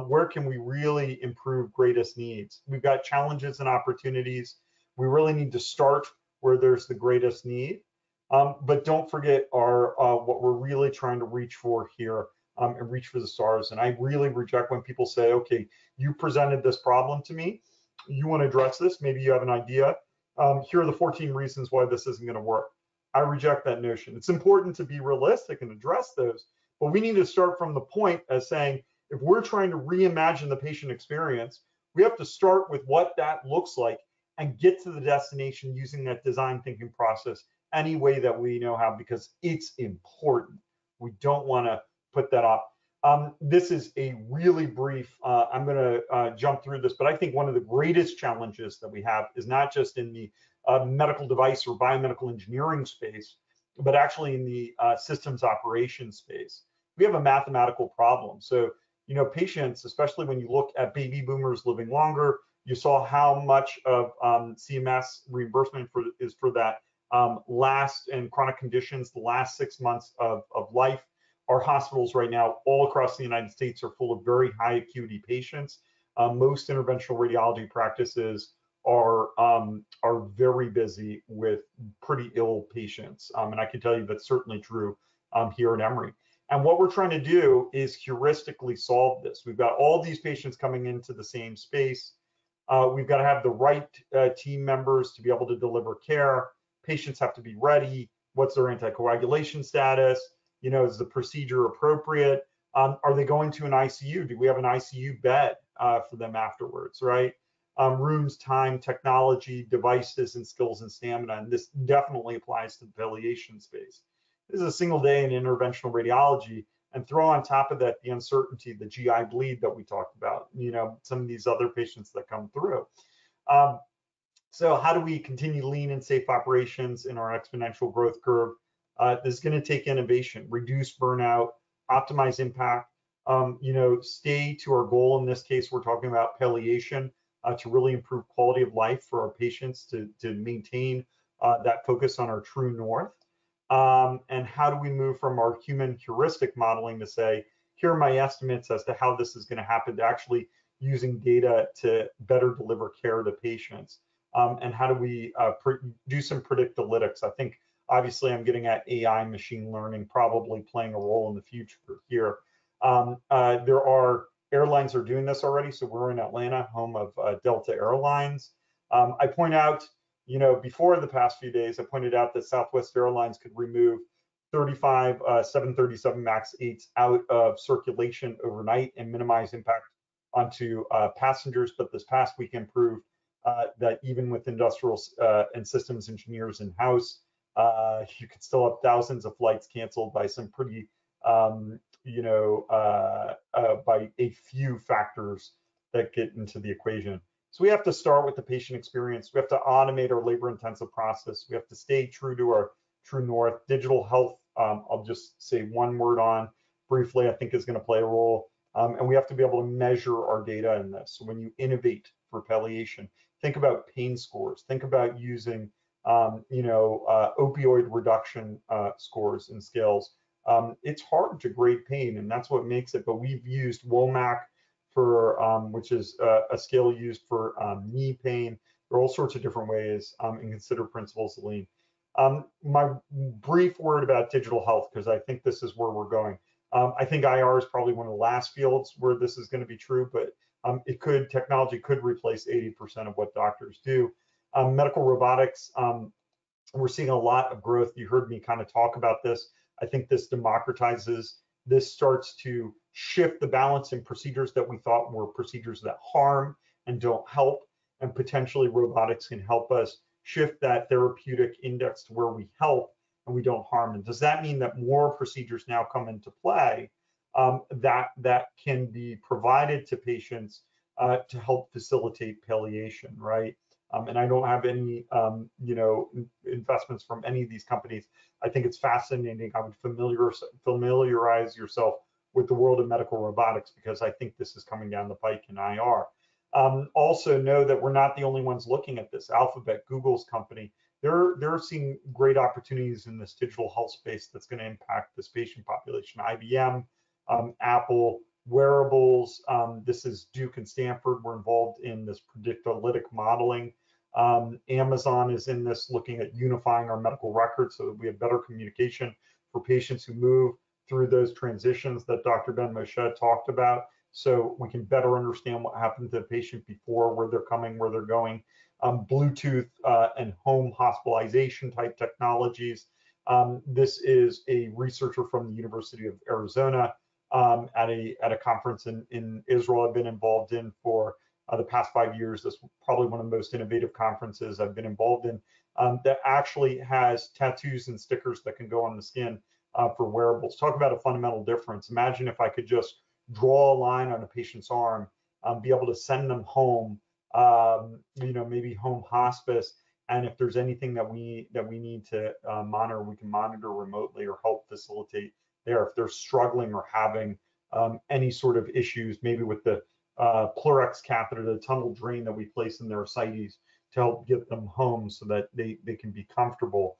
Where can we really improve greatest needs? We've got challenges and opportunities. We really need to start where there's the greatest need. But don't forget our what we're really trying to reach for here, and reach for the stars. And I really reject when people say, okay, you presented this problem to me, you want to address this, maybe you have an idea. Here are the 14 reasons why this isn't going to work. I reject that notion. It's important to be realistic and address those, but we need to start from the point as saying, if we're trying to reimagine the patient experience, we have to start with what that looks like and get to the destination using that design thinking process any way that we know how, because it's important. We don't want to put that off. This is a really brief, I'm going to jump through this, but I think one of the greatest challenges that we have is not just in the medical device or biomedical engineering space, but actually in the systems operations space. We have a mathematical problem. So, you know, patients, especially when you look at baby boomers living longer, you saw how much of CMS reimbursement is for that last and chronic conditions, the last 6 months of life. Our hospitals right now all across the United States are full of very high acuity patients. Most interventional radiology practices are very busy with pretty ill patients. And I can tell you that's certainly true here at Emory. And what we're trying to do is heuristically solve this. We've got all these patients coming into the same space. We've got to have the right team members to be able to deliver care. Patients have to be ready. What's their anticoagulation status? You know, is the procedure appropriate? Are they going to an ICU? Do we have an ICU bed for them afterwards, right? rooms, time, technology, devices, and skills and stamina. And this definitely applies to the palliation space. This is a single day in interventional radiology, and throw on top of that the uncertainty, the GI bleed that we talked about, some of these other patients that come through. So how do we continue lean and safe operations in our exponential growth curve? This is going to take innovation, reduce burnout, optimize impact, stay to our goal. In this case, we're talking about palliation to really improve quality of life for our patients, to maintain that focus on our true north. And how do we move from our human heuristic modeling to say, here are my estimates as to how this is going to happen, to actually using data to better deliver care to patients? And how do we do some predictalytics? I think obviously I'm getting at AI, machine learning, probably playing a role in the future here. There are airlines are doing this already. So we're in Atlanta, home of Delta Airlines. I point out, before the past few days, I pointed out that Southwest Airlines could remove 35 737 MAX 8s out of circulation overnight and minimize impact onto passengers. But this past weekend proved that even with industrial and systems engineers in-house, you could still have thousands of flights canceled by some pretty, by a few factors that get into the equation. So we have to start with the patient experience. We have to automate our labor-intensive process. We have to stay true to our true north. Digital health, I'll just say one word on briefly, I think is going to play a role. And we have to be able to measure our data in this. So when you innovate for palliation, think about pain scores. Think about using, opioid reduction scores and scales. It's hard to grade pain, and that's what makes it. But we've used WOMAC for, which is a scale used for knee pain. There are all sorts of different ways, and consider principles of lean. My brief word about digital health, because I think this is where we're going. I think IR is probably one of the last fields where this is going to be true, but technology could replace 80% of what doctors do. Medical robotics, we're seeing a lot of growth. You heard me kind of talk about this. I think this democratizes, this starts to shift the balance in procedures that we thought were procedures that harm and don't help, and potentially robotics can help us shift that therapeutic index to where we help and we don't harm. And does that mean that more procedures now come into play that can be provided to patients to help facilitate palliation, right? And I don't have any, investments from any of these companies. I think it's fascinating. I would familiarize yourself with the world of medical robotics, because I think this is coming down the pike in IR. Also know that we're not the only ones looking at this. Alphabet, Google's company, they're seeing great opportunities in this digital health space that's going to impact this patient population. IBM, Apple, wearables, this is Duke and Stanford. We're involved in this predictalytic modeling. Amazon is in this, looking at unifying our medical records so that we have better communication for patients who move through those transitions that Dr. Ben-Moshe talked about, so we can better understand what happened to the patient before, where they're coming, where they're going. Bluetooth and home hospitalization type technologies. This is a researcher from the University of Arizona at a conference in Israel I've been involved in for the past 5 years. This is probably one of the most innovative conferences I've been involved in, that actually has tattoos and stickers that can go on the skin for wearables. Talk about a fundamental difference. Imagine if I could just draw a line on a patient's arm, be able to send them home, maybe home hospice, and if there's anything that we need to monitor, we can monitor remotely or help facilitate there. If they're struggling or having any sort of issues, maybe with the Pleurex catheter, the tunnel drain that we place in their ascites, to help get them home so that they can be comfortable.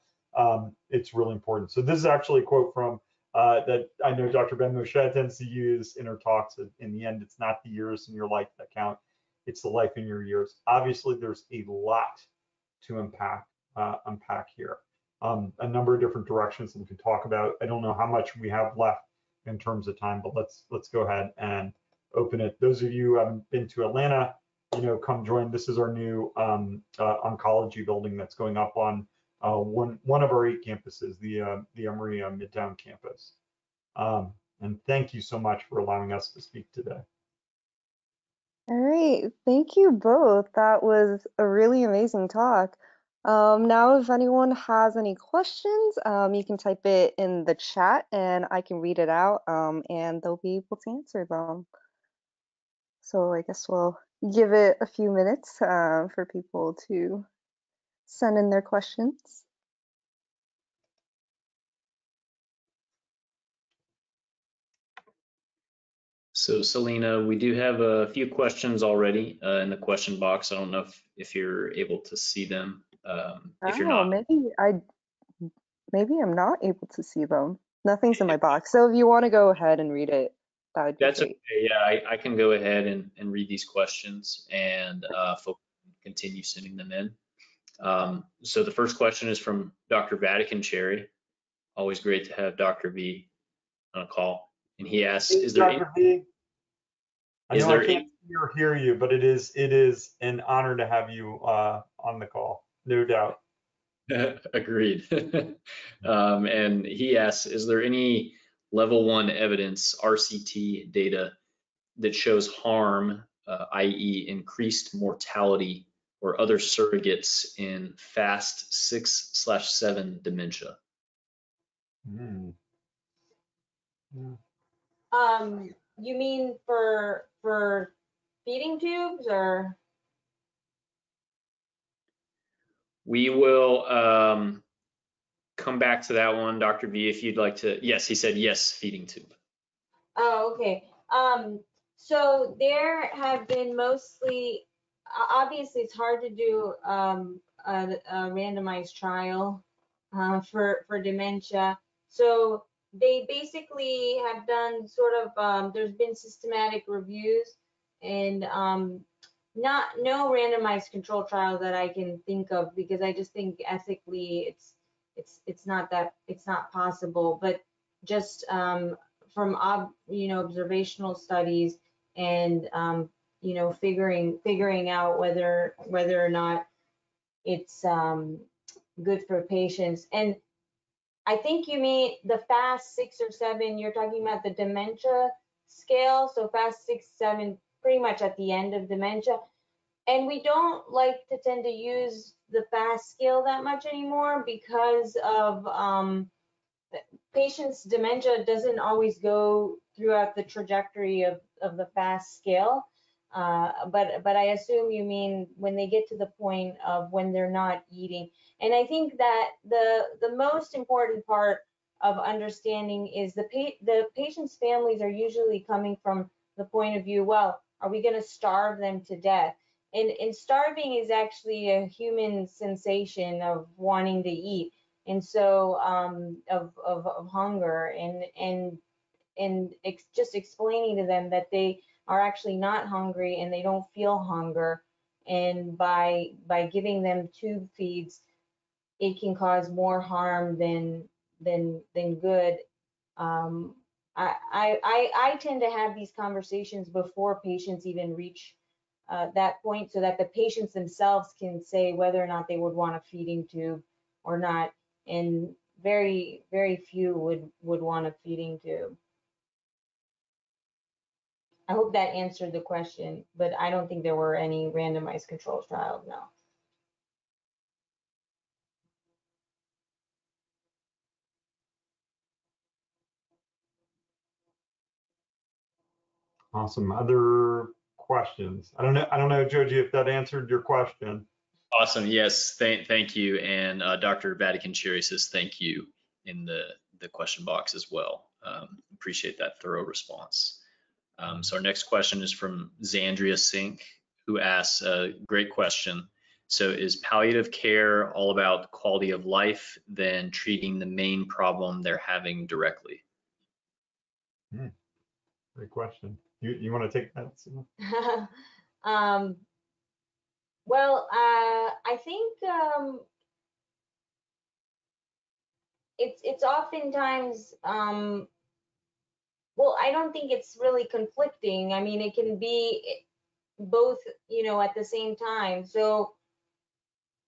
It's really important. So this is actually a quote from that I know Dr. Ben-Moshe tends to use in her talks. In the end, it's not the years in your life that count, it's the life in your years. Obviously, there's a lot to unpack here. A number of different directions that we can talk about. I don't know how much we have left in terms of time, but let's go ahead and open it. Those of you who haven't been to Atlanta, come join. This is our new oncology building that's going up on one of our 8 campuses, the Emory Midtown campus. And thank you so much for allowing us to speak today. All right, thank you both. That was a really amazing talk. Now, if anyone has any questions, you can type it in the chat and I can read it out, and they'll be able to answer them. So I guess we'll give it a few minutes for people to send in their questions. So Celina, we do have a few questions already in the question box. I don't know if you're able to see them. If you're Oh, not, maybe I'm not able to see them. Nothing's in my box. So if you want to go ahead and read it, that would be that's okay. great. Yeah, I can go ahead and read these questions and folks can continue sending them in. So the first question is from Dr. Vatican Cherry. Always great to have Dr. V on a call. And he asks, Hey, is there any, Dr. V, I is know I there can't see or hear you, but it is an honor to have you on the call, no doubt. Agreed. And he asks, is there any level 1 evidence, RCT data, that shows harm, i.e. increased mortality or other surrogates in fast 6/7 dementia? Mm. Yeah. You mean for feeding tubes or? We will come back to that one, Dr. V, if you'd like to. Yes, he said yes, feeding tube. Oh, okay. So there have been mostly, obviously it's hard to do a randomized trial for dementia. So they basically have done sort of, there's been systematic reviews and no randomized control trial that I can think of, because I just think ethically it's not possible. But just from observational studies and figuring out whether or not it's good for patients. And I think you mean the fast 6 or 7, you're talking about the dementia scale. So fast 6, 7, pretty much at the end of dementia. And we don't like to tend to use the fast scale that much anymore because of patients' dementia doesn't always go throughout the trajectory of the fast scale. But I assume you mean when they get to the point of when they're not eating. And I think that the most important part of understanding is the patient's families are usually coming from the point of view, well, are we going to starve them to death? And starving is actually a human sensation of wanting to eat, and so of hunger, and just explaining to them that they are actually not hungry and they don't feel hunger, and by giving them tube feeds, it can cause more harm than good. I tend to have these conversations before patients even reach that point, so that the patients themselves can say whether or not they would want a feeding tube or not. And very, very few would want a feeding tube. I hope that answered the question, but I don't think there were any randomized control trials, no. Awesome. Other questions? I don't know, Joji, if that answered your question. Awesome. Yes. Thank you. And Dr. Vatican Cherry says thank you in the question box as well. Appreciate that thorough response. So our next question is from Zandria Sink, who asks a great question. So is palliative care all about quality of life than treating the main problem they're having directly? Great question. You want to take that, Sivan? Well, I think it's oftentimes, well, I don't think it's really conflicting. I mean, it can be both, at the same time. So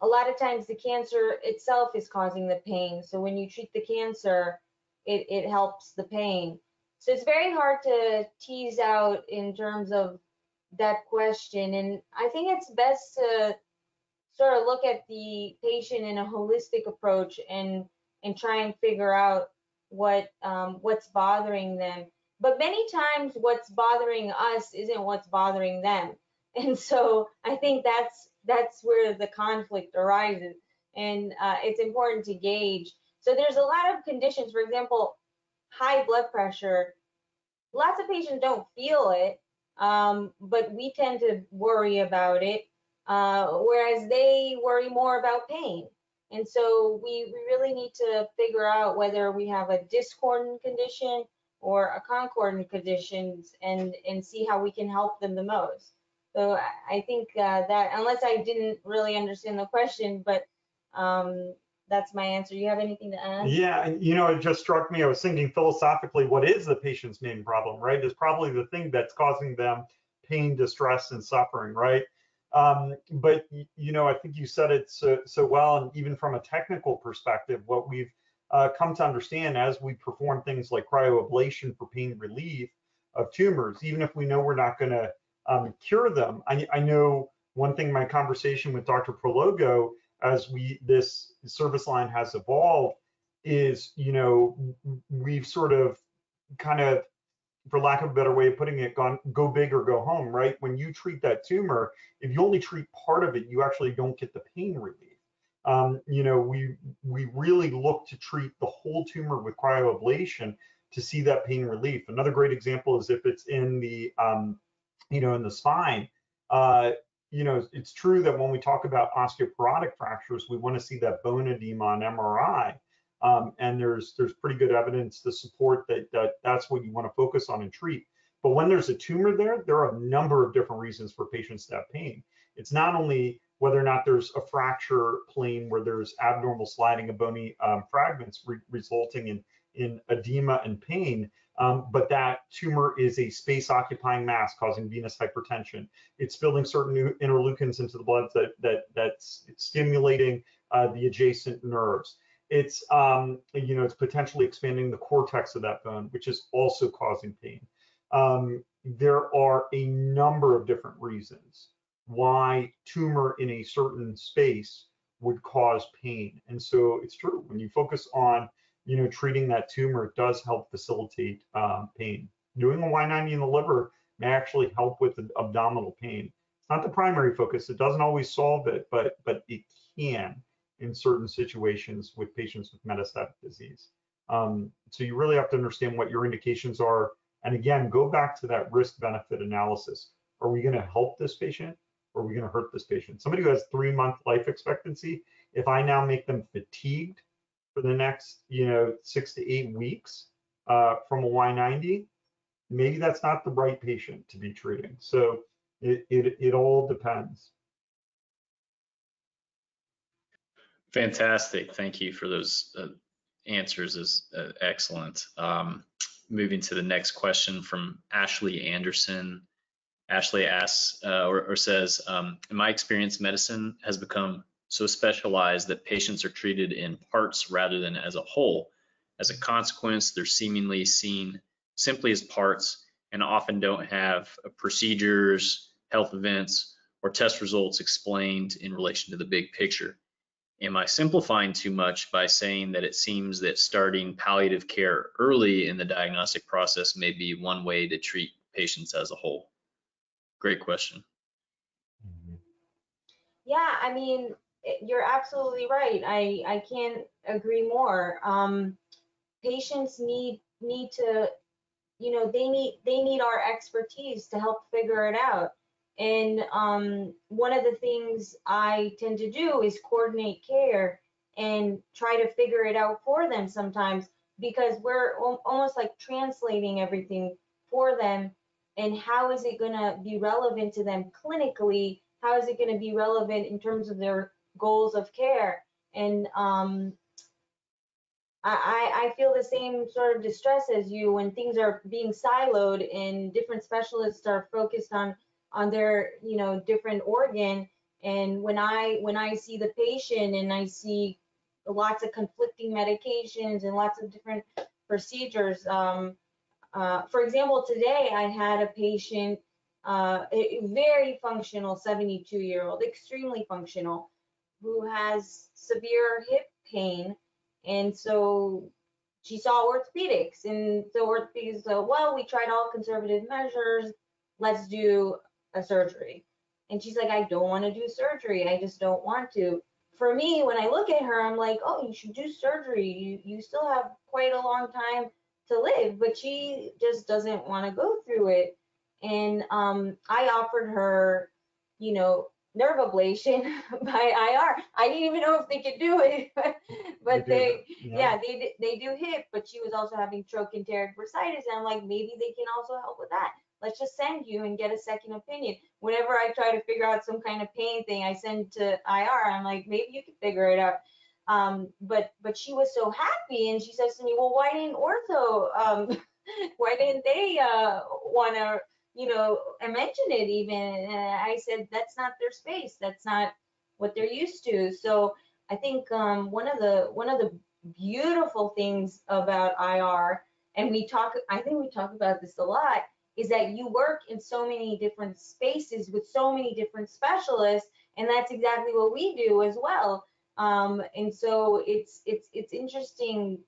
a lot of times the cancer itself is causing the pain. So when you treat the cancer, it helps the pain. So it's very hard to tease out in terms of that question. And I think it's best to sort of look at the patient in a holistic approach and try and figure out what's bothering them. But many times what's bothering us isn't what's bothering them. And so I think that's where the conflict arises. And it's important to gauge. So there's a lot of conditions, for example, high blood pressure. Lots of patients don't feel it, but we tend to worry about it, whereas they worry more about pain. And so we really need to figure out whether we have a discordant condition or a concordant conditions, and see how we can help them the most. So I think that, unless I didn't really understand the question, but that's my answer. You have anything to add? Yeah, and it just struck me. I was thinking philosophically, what is the patient's main problem, right? Is probably the thing that's causing them pain, distress, and suffering, right? But I think you said it so well, and even from a technical perspective, what we've come to understand as we perform things like cryoablation for pain relief of tumors, even if we know we're not going to cure them. I know one thing, my conversation with Dr. Prologo, as this service line has evolved, is we've sort of kind of, for lack of a better way of putting it, go big or go home, right? When you treat that tumor, if you only treat part of it, you actually don't get the pain relief. We really look to treat the whole tumor with cryoablation to see that pain relief. Another great example is if it's in the in the spine. It's true that when we talk about osteoporotic fractures, we want to see that bone edema on MRI. And there's pretty good evidence to support that's what you want to focus on and treat. But when there's a tumor there are a number of different reasons for patients to have pain. It's not only whether or not there's a fracture plane where there's abnormal sliding of bony fragments resulting in edema and pain, but that tumor is a space-occupying mass causing venous hypertension. It's spilling certain interleukins into the blood that's stimulating the adjacent nerves. It's it's potentially expanding the cortex of that bone, which is also causing pain. There are a number of different reasons why tumor in a certain space would cause pain. And so it's true, when you focus on treating that tumor, it does help facilitate pain. Doing a Y90 in the liver may actually help with the abdominal pain. It's not the primary focus. It doesn't always solve it, but it can in certain situations with patients with metastatic disease. So you really have to understand what your indications are. And again, go back to that risk-benefit analysis. Are we going to help this patient, or are we going to hurt this patient? Somebody who has 3-month life expectancy, if I now make them fatigued for the next 6 to 8 weeks from a Y90, maybe that's not the right patient to be treating. So it all depends. Fantastic. Thank you for those answers. Is excellent. Moving to the next question from Ashley Anderson. Ashley asks or says, in my experience, medicine has become so specialized that patients are treated in parts rather than as a whole. As a consequence, they're seemingly seen simply as parts and often don't have procedures, health events, or test results explained in relation to the big picture. Am I simplifying too much by saying that it seems that starting palliative care early in the diagnostic process may be one way to treat patients as a whole? Great question. Yeah, I mean, you're absolutely right. I can't agree more. Patients need to, they need our expertise to help figure it out. And one of the things I tend to do is coordinate care and try to figure it out for them sometimes, because we're almost like translating everything for them. And how is it going to be relevant to them clinically? How is it going to be relevant in terms of their goals of care? And I feel the same sort of distress as you when things are being siloed and different specialists are focused on their different organ. And when I see the patient and I see lots of conflicting medications and lots of different procedures, for example, today I had a patient a very functional 72-year-old, extremely functional, who has severe hip pain. And so she saw orthopedics, and so orthopedics said, well, we tried all conservative measures, let's do a surgery. And she's like, I don't want to do surgery, I just don't want to. For me, when I look at her, I'm like, oh, you should do surgery, you still have quite a long time to live. But she just doesn't want to go through it. And I offered her, you know, nerve ablation by IR. I didn't even know if they could do it, but they, yeah, they do hip. But she was also having trochanteric bursitis, and I'm like, maybe they can also help with that. Let's just send you and get a second opinion. Whenever I try to figure out some kind of pain thing, I send to IR. I'm like, maybe you can figure it out. But she was so happy, and she says to me, well, why didn't ortho? Why didn't they want to, you know, mention it even? And I said, that's not their space. That's not what they're used to. So I think one of the beautiful things about IR, and I think we talk about this a lot, is that you work in so many different spaces with so many different specialists, and that's exactly what we do as well. And so it's interesting,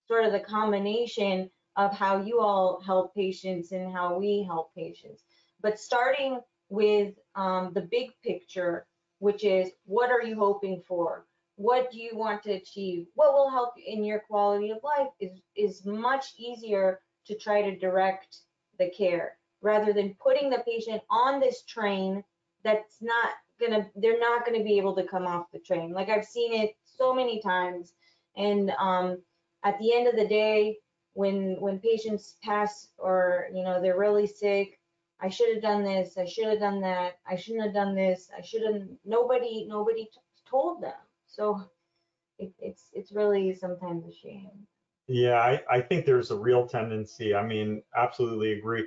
sort of the combination of how you all help patients and how we help patients. But starting with the big picture, which is, what are you hoping for? What do you want to achieve? What will help in your quality of life is much easier to try to direct the care, rather than putting the patient on this train that's not they're not gonna be able to come off the train. Like, I've seen it so many times. And at the end of the day, when patients pass, or, you know, they're really sick, I should have done this, I should have done that, I shouldn't have done this, I shouldn't, nobody told them. So it's really sometimes a shame. Yeah, I think there's a real tendency. I mean, absolutely agree.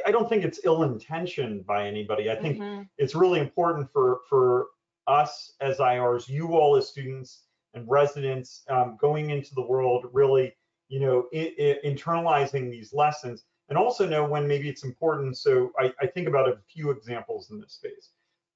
I don't think it's ill-intentioned by anybody. I think it's really important for us as IRs, you all as students and residents, going into the world, really, you know, internalizing these lessons, and also know when maybe it's important. So I think about a few examples in this space.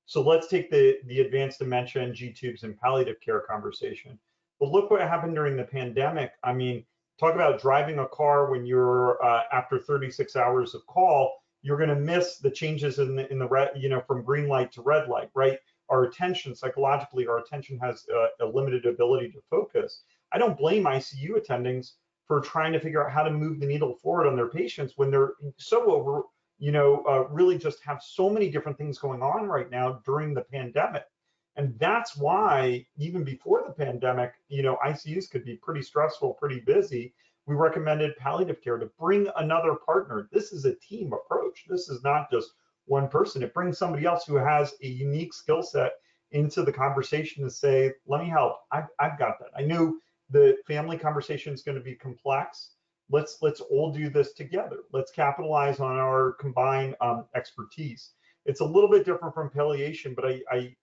So let's take the advanced dementia and G-tubes and palliative care conversation. But look what happened during the pandemic. I mean, talk about driving a car when you're after 36 hours of call, you're going to miss the changes in the red, you know, from green light to red light, right? Our attention, psychologically, our attention has a limited ability to focus. I don't blame ICU attendings for trying to figure out how to move the needle forward on their patients when they're so over, you know, really just have so many different things going on right now during the pandemic. And that's why, even before the pandemic, you know, ICUs could be pretty stressful, pretty busy. We recommended palliative care to bring another partner. This is a team approach. This is not just one person. It brings somebody else who has a unique skill set into the conversation to say, let me help. I've got that. I knew the family conversation is going to be complex. Let's all do this together. Let's capitalize on our combined expertise. It's a little bit different from palliation, but I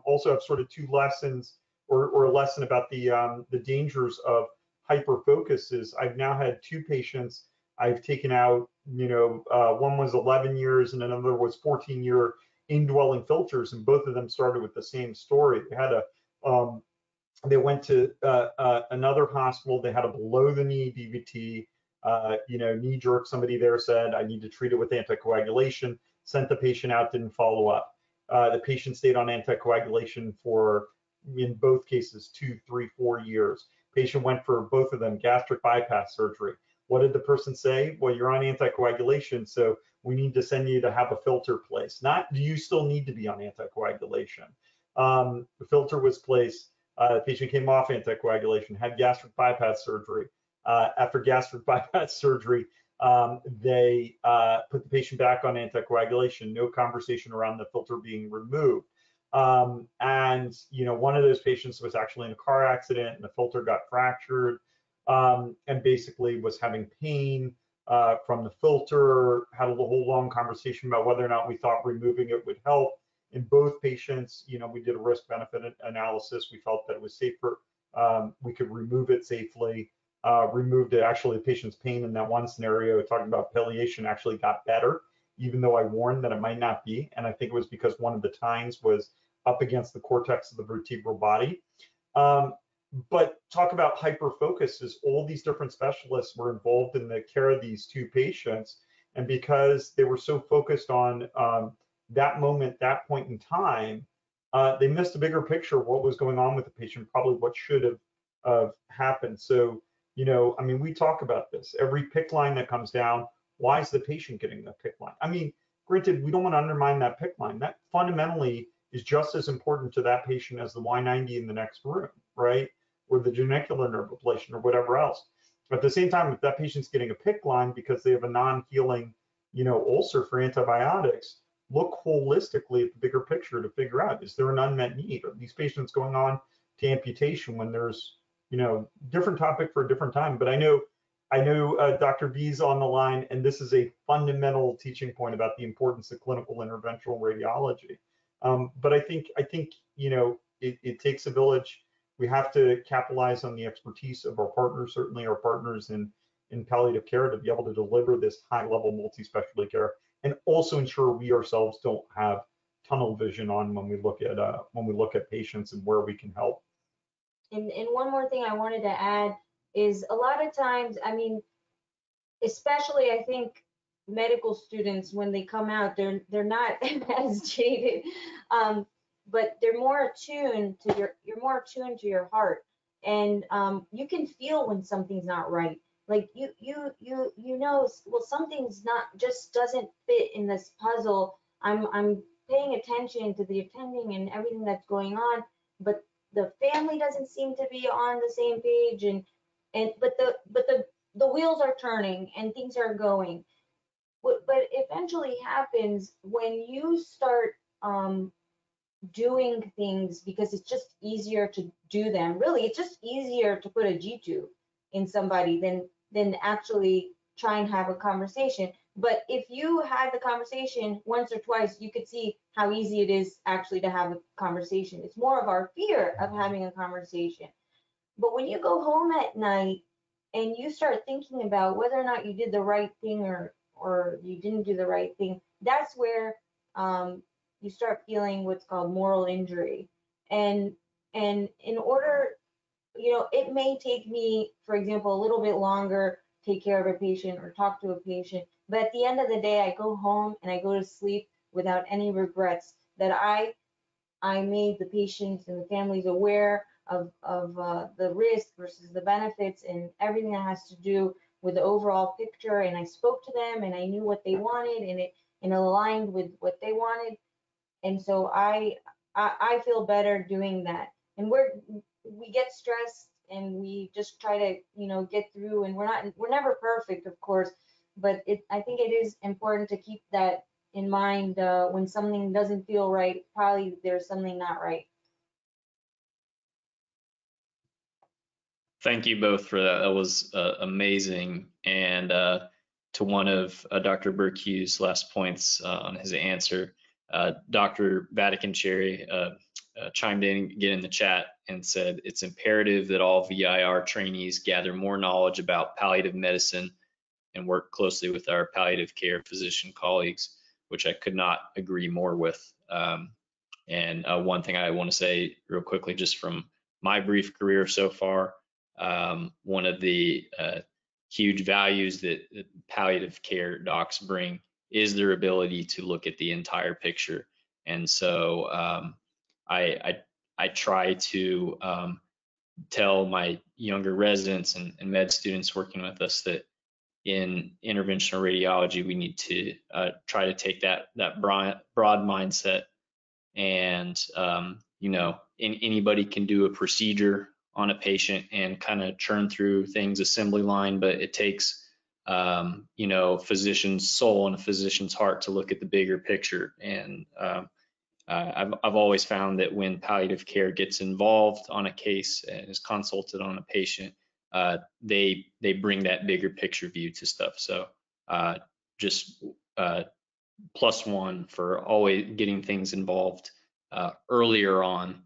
also have sort of two lessons, or a lesson about the dangers of hyperfocuses. I've now had two patients I've taken out, you know, one was 11 years and another was 14-year indwelling filters, and both of them started with the same story. They had they went to another hospital, they had a below the knee DVT, you know, knee jerk. Somebody there said, I need to treat it with anticoagulation. Sent the patient out, didn't follow up. The patient stayed on anticoagulation for, in both cases, 2, 3, 4 years. Patient went for both of them gastric bypass surgery. What did the person say? Well, you're on anticoagulation, so we need to send you to have a filter placed. Not, do you still need to be on anticoagulation? The filter was placed. The patient came off anticoagulation, had gastric bypass surgery. After gastric bypass surgery, they put the patient back on anticoagulation, no conversation around the filter being removed. And, you know, one of those patients was actually in a car accident and the filter got fractured, and basically was having pain from the filter, had a whole long conversation about whether or not we thought removing it would help. In both patients, you know, we did a risk benefit analysis. We felt that it was safer. We could remove it safely. Removed it. Actually, the patient's pain in that one scenario, talking about palliation, actually got better even though I warned that it might not be. And I think it was because one of the tines was up against the cortex of the vertebral body. But talk about hyper-focus, is all these different specialists were involved in the care of these two patients. And because they were so focused on that moment, that point in time, they missed a bigger picture of what was going on with the patient, probably what should have happened. So, you know, I mean, we talk about this. Every PICC line that comes down, why is the patient getting the PICC line? I mean, granted, we don't want to undermine that PICC line. That fundamentally is just as important to that patient as the Y90 in the next room, right? Or the genicular nerve ablation or whatever else. But at the same time, if that patient's getting a PICC line because they have a non-healing, you know, ulcer for antibiotics, look holistically at the bigger picture to figure out, is there an unmet need? Are these patients going on to amputation when there's, you know, different topic for a different time? But I know Dr. B's on the line, and this is a fundamental teaching point about the importance of clinical interventional radiology. But I think you know, it takes a village. We have to capitalize on the expertise of our partners, certainly our partners in palliative care, to be able to deliver this high-level multi-specialty care, and also ensure we ourselves don't have tunnel vision on when we look at patients and where we can help. And one more thing I wanted to add is, a lot of times, I mean, especially I think medical students, when they come out, they're not as jaded, but they're more attuned to you're more attuned to your heart, and you can feel when something's not right. Like you know, well, something's not, just doesn't fit in this puzzle. I'm paying attention to the attending and everything that's going on, but the family doesn't seem to be on the same page, but the wheels are turning and things are going. But eventually happens when you start doing things because it's just easier to do them. Really, it's just easier to put a G-tube in somebody than actually try and have a conversation. But if you had the conversation once or twice, you could see how easy it is actually to have a conversation. It's more of our fear of having a conversation. But when you go home at night and you start thinking about whether or not you did the right thing or you didn't do the right thing, that's where you start feeling what's called moral injury. And in order, you know, it may take me, for example, a little bit longer to take care of a patient or talk to a patient, but at the end of the day, I go home and I go to sleep without any regrets that I made the patients and the families aware of the risk versus the benefits and everything that has to do with the overall picture. And I spoke to them and I knew what they wanted, and it aligned with what they wanted. And so I feel better doing that. And we get stressed and we just try to, you know, get through, and we're never perfect, of course, but I think it is important to keep that in mind. When something doesn't feel right, probably there's something not right. Thank you both for that. That was amazing. And to one of Dr. Bercu's last points on his answer, Dr. Vatican-Cherry chimed in again in the chat and said, it's imperative that all VIR trainees gather more knowledge about palliative medicine and work closely with our palliative care physician colleagues, which I could not agree more with. And one thing I want to say real quickly, just from my brief career so far, one of the huge values that palliative care docs bring is their ability to look at the entire picture. And so I try to tell my younger residents and med students working with us that in interventional radiology, we need to try to take that broad mindset. And you know, anybody can do a procedure on a patient and kind of churn through things assembly line, but it takes you know, physician's soul and a physician's heart to look at the bigger picture. And I've always found that when palliative care gets involved on a case and is consulted on a patient, they bring that bigger picture view to stuff. So just +1 for always getting things involved earlier on,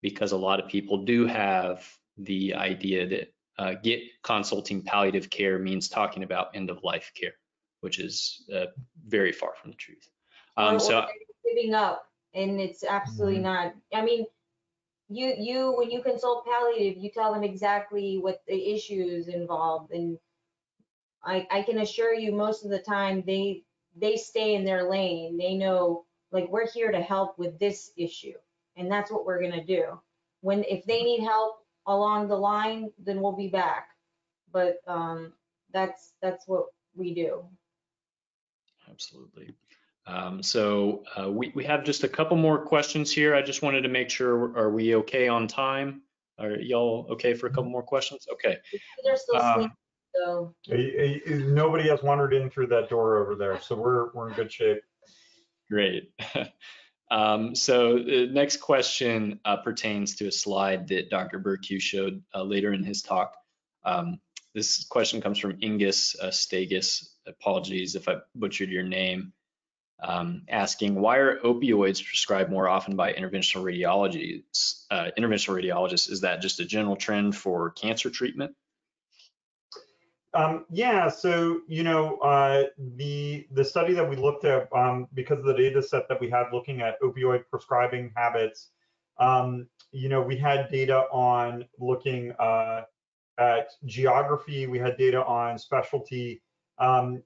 because a lot of people do have the idea that consulting palliative care means talking about end of life care. which is very far from the truth. Or So they're giving up, and it's absolutely not. I mean, you when you consult palliative, you tell them exactly what the issues involved, and I can assure you most of the time they stay in their lane. They know, like, we're here to help with this issue, and that's what we're gonna do. If they need help along the line, then we'll be back. But that's what we do. absolutely. So we have just a couple more questions here. I just wanted to make sure, are we okay on time? Are y'all okay for a couple more questions? Okay. They're still sleeping, so. Nobody has wandered in through that door over there, so we're in good shape. Great. So the next question pertains to a slide that Dr. Bercu showed later in his talk. This question comes from Ingus Stagus. Apologies if I butchered your name. Asking, why are opioids prescribed more often by interventional radiologists? Is that just a general trend for cancer treatment? Yeah, so the study that we looked at, because of the data set that we had looking at opioid prescribing habits, we had data on looking at geography, we had data on specialty.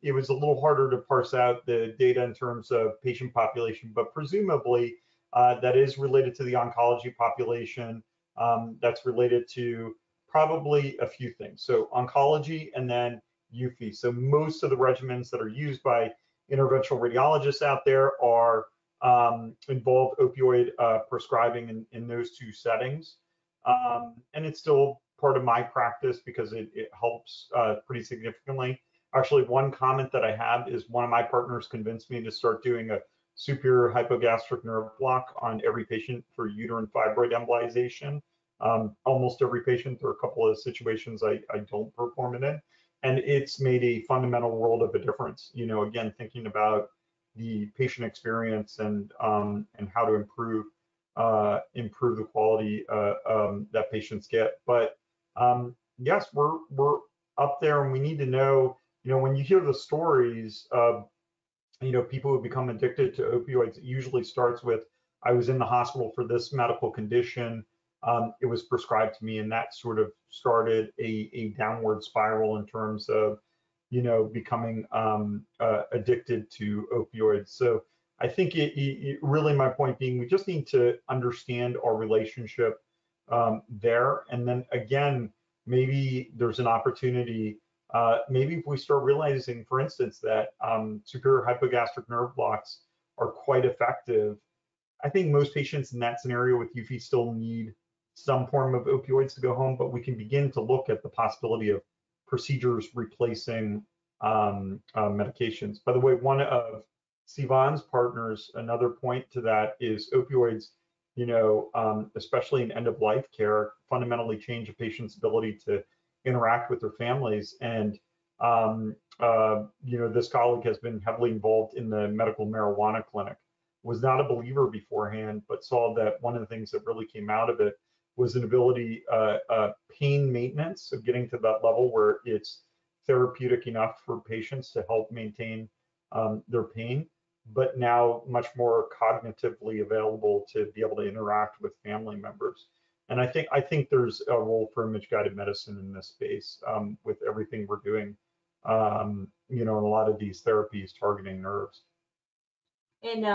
It was a little harder to parse out the data in terms of patient population, but presumably that is related to the oncology population. That's related to probably a few things. So oncology and then UFI. So most of the regimens that are used by interventional radiologists out there are involve opioid prescribing in those two settings. And it's still part of my practice because it helps pretty significantly. Actually, one comment that I have is one of my partners convinced me to start doing a superior hypogastric nerve block on every patient for uterine fibroid embolization. Almost every patient. There are a couple of situations I don't perform it in, and it's made a fundamental world of a difference. Again, thinking about the patient experience and how to improve the quality that patients get. But yes, we're up there, and we need to know. When you hear the stories of people who become addicted to opioids, it usually starts with, I was in the hospital for this medical condition. It was prescribed to me, and that sort of started a downward spiral in terms of, becoming addicted to opioids. So I think really my point being, we just need to understand our relationship there. And then again, maybe there's an opportunity, maybe if we start realizing, for instance, that superior hypogastric nerve blocks are quite effective. I think most patients in that scenario with UFI still need some form of opioids to go home, but we can begin to look at the possibility of procedures replacing medications. By the way, one of Sivan's partners, another point to that is opioids, especially in end-of-life care, fundamentally change a patient's ability to interact with their families. And this colleague has been heavily involved in the medical marijuana clinic. Was not a believer beforehand, but saw that one of the things that really came out of it was an ability, pain maintenance, so getting to that level where it's therapeutic enough for patients to help maintain their pain, but now much more cognitively available to be able to interact with family members. And I think there's a role for image-guided medicine in this space with everything we're doing, in a lot of these therapies targeting nerves. And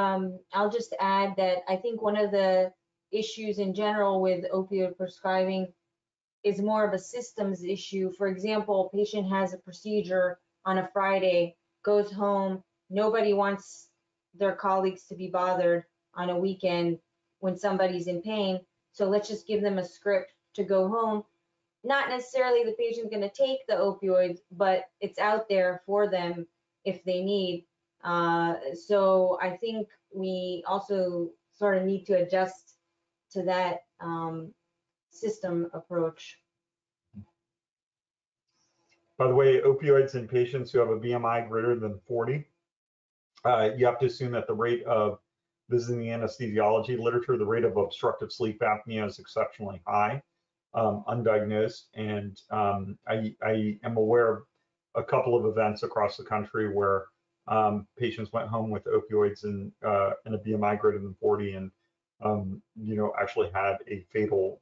I'll just add that I think one of the issues in general with opioid prescribing is more of a systems issue. For example, a patient has a procedure on a Friday, goes home, nobody wants their colleagues to be bothered on a weekend when somebody's in pain. So let's just give them a script to go home. Not necessarily the patient's going to take the opioids, but it's out there for them if they need. So I think we also sort of need to adjust to that system approach. By the way, opioids in patients who have a BMI greater than 40, you have to assume that the rate of, this is in the anesthesiology literature, the rate of obstructive sleep apnea is exceptionally high, undiagnosed. And I am aware of a couple of events across the country where patients went home with opioids and a BMI greater than 40, and actually had a fatal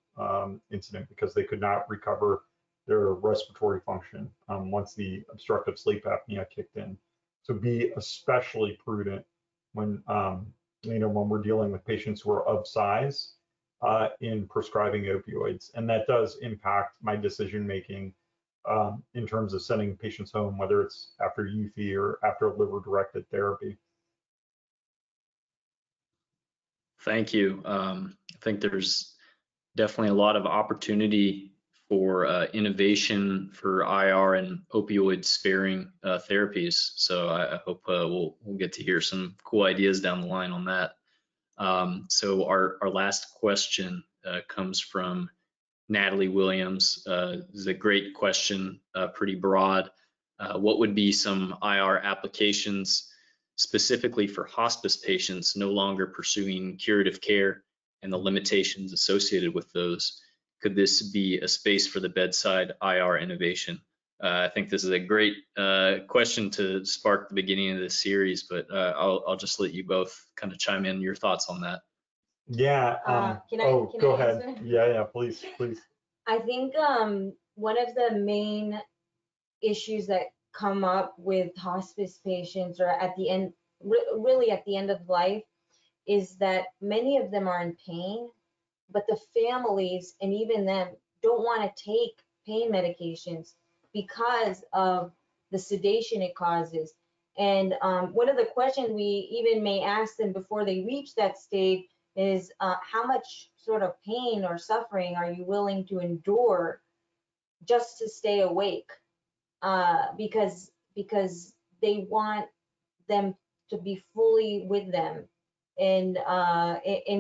incident because they could not recover their respiratory function once the obstructive sleep apnea kicked in. So be especially prudent when when we're dealing with patients who are of size in prescribing opioids, and that does impact my decision making in terms of sending patients home, whether it's after UFI or after liver-directed therapy. Thank you. I think there's definitely a lot of opportunity for innovation for IR and opioid sparing therapies. So I hope we'll get to hear some cool ideas down the line on that. So our last question comes from Natalie Williams. This is a great question, pretty broad. What would be some IR applications specifically for hospice patients no longer pursuing curative care and the limitations associated with those? Could this be a space for the bedside IR innovation? I think this is a great question to spark the beginning of this series, but I'll just let you both kind of chime in your thoughts on that. Yeah. Can go I ahead. answer? Yeah, please. I think one of the main issues that come up with hospice patients, or at the end, really at the end of life, is that many of them are in pain, but the families and even them don't want to take pain medications because of the sedation it causes. And one of the questions we even may ask them before they reach that stage is how much sort of pain or suffering are you willing to endure just to stay awake? Because they want them to be fully with them. And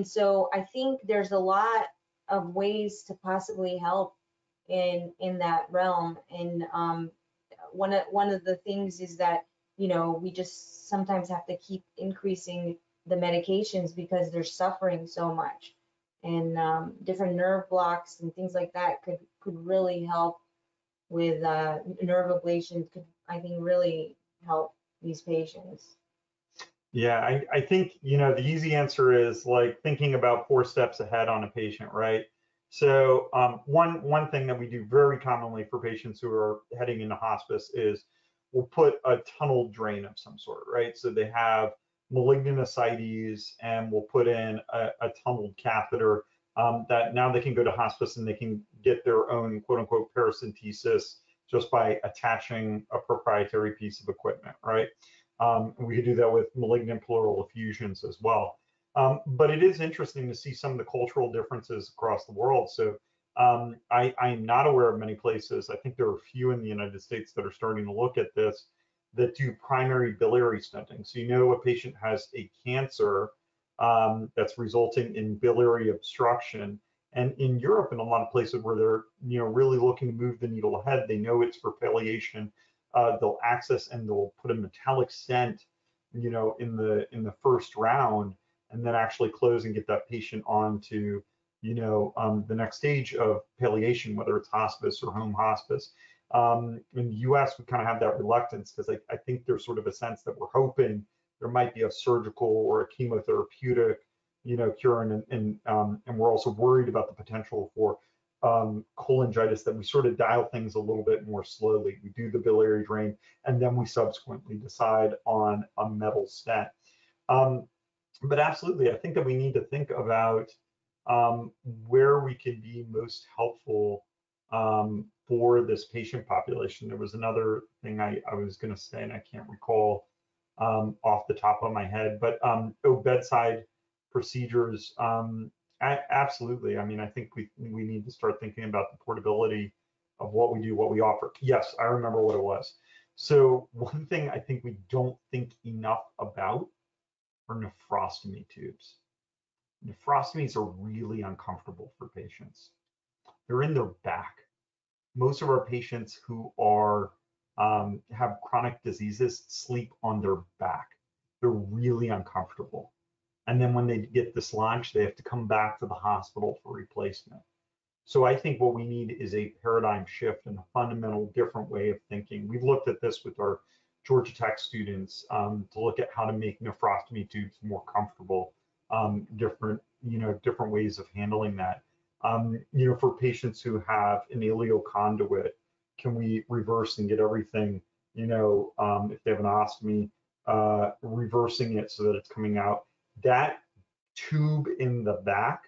so I think there's a lot of ways to possibly help in that realm. And one of the things is that we just sometimes have to keep increasing the medications because they're suffering so much, and different nerve blocks and things like that could really help with nerve ablation. Could, I think, really help these patients. Yeah, I think, the easy answer is like thinking about 4 steps ahead on a patient, right? So one thing that we do very commonly for patients who are heading into hospice is we'll put a tunneled drain of some sort, right? So they have malignant ascites, and we'll put in a tunneled catheter that now they can go to hospice and they can get their own quote unquote paracentesis just by attaching a proprietary piece of equipment, right? We could do that with malignant pleural effusions as well. But it is interesting to see some of the cultural differences across the world. So I'm not aware of many places. I think there are a few in the United States that are starting to look at this, that do primary biliary stenting. So a patient has a cancer that's resulting in biliary obstruction. And in Europe, in a lot of places where they're really looking to move the needle ahead, they know it's for palliation. They'll access and they'll put a metallic stent, in the first round, and then actually close and get that patient on to, the next stage of palliation, whether it's hospice or home hospice. In the U.S., we kind of have that reluctance because I think there's sort of a sense that we're hoping there might be a surgical or a chemotherapeutic, cure, and we're also worried about the potential for cholangitis, that we sort of dial things a little bit more slowly. We do the biliary drain, and then we subsequently decide on a metal stent. But absolutely, I think that we need to think about where we can be most helpful for this patient population. There was another thing I was going to say, and I can't recall off the top of my head, but bedside procedures. Absolutely. I mean, I think we need to start thinking about the portability of what we do, what we offer. Yes, I remember what it was. So one thing I think we don't think enough about are nephrostomy tubes. Nephrostomies are really uncomfortable for patients. They're in their back. Most of our patients who are have chronic diseases sleep on their back. They're really uncomfortable. And then when they get dislodged, they have to come back to the hospital for replacement. So I think what we need is a paradigm shift and a fundamental different way of thinking. We've looked at this with our Georgia Tech students to look at how to make nephrostomy tubes more comfortable, different ways of handling that. For patients who have an ileal conduit, can we reverse and get everything, if they have an ostomy, reversing it so that it's coming out. That tube in the back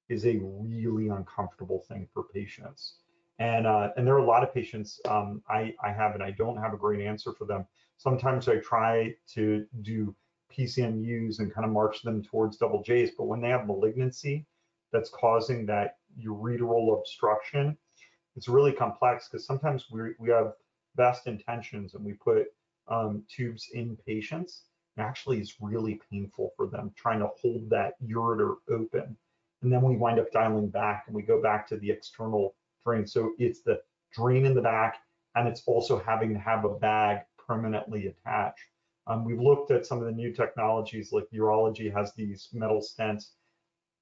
is a really uncomfortable thing for patients. And there are a lot of patients I have, and I don't have a great answer for them. Sometimes I try to do PCNUs and kind of march them towards double J's, but when they have malignancy that's causing that ureteral obstruction, it's really complex because sometimes we have best intentions and we put tubes in patients. And actually, it's really painful for them trying to hold that ureter open. And then we wind up dialing back and we go back to the external drain. So it's the drain in the back, and it's also having to have a bag permanently attached. We've looked at some of the new technologies, like urology has these metal stents,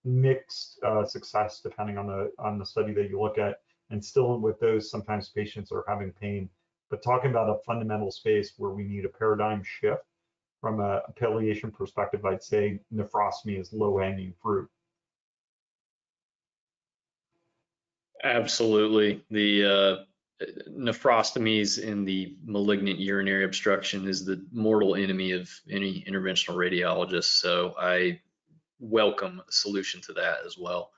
mixed success depending on the study that you look at. And still with those, sometimes patients are having pain. But talking about a fundamental space where we need a paradigm shift from a palliation perspective, I'd say nephrostomy is low-hanging fruit. Absolutely. The nephrostomies in the malignant urinary obstruction is the mortal enemy of any interventional radiologist. So I welcome a solution to that as well.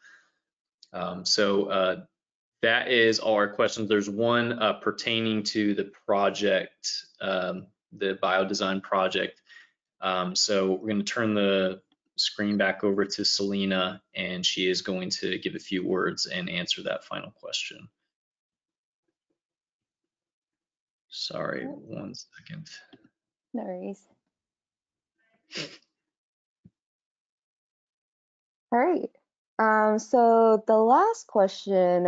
That is all our questions. There's one pertaining to the project, the biodesign project. So we're going to turn the screen back over to Celina, and she is going to give a few words and answer that final question. Sorry, 1 second. No worries. All right. So the last question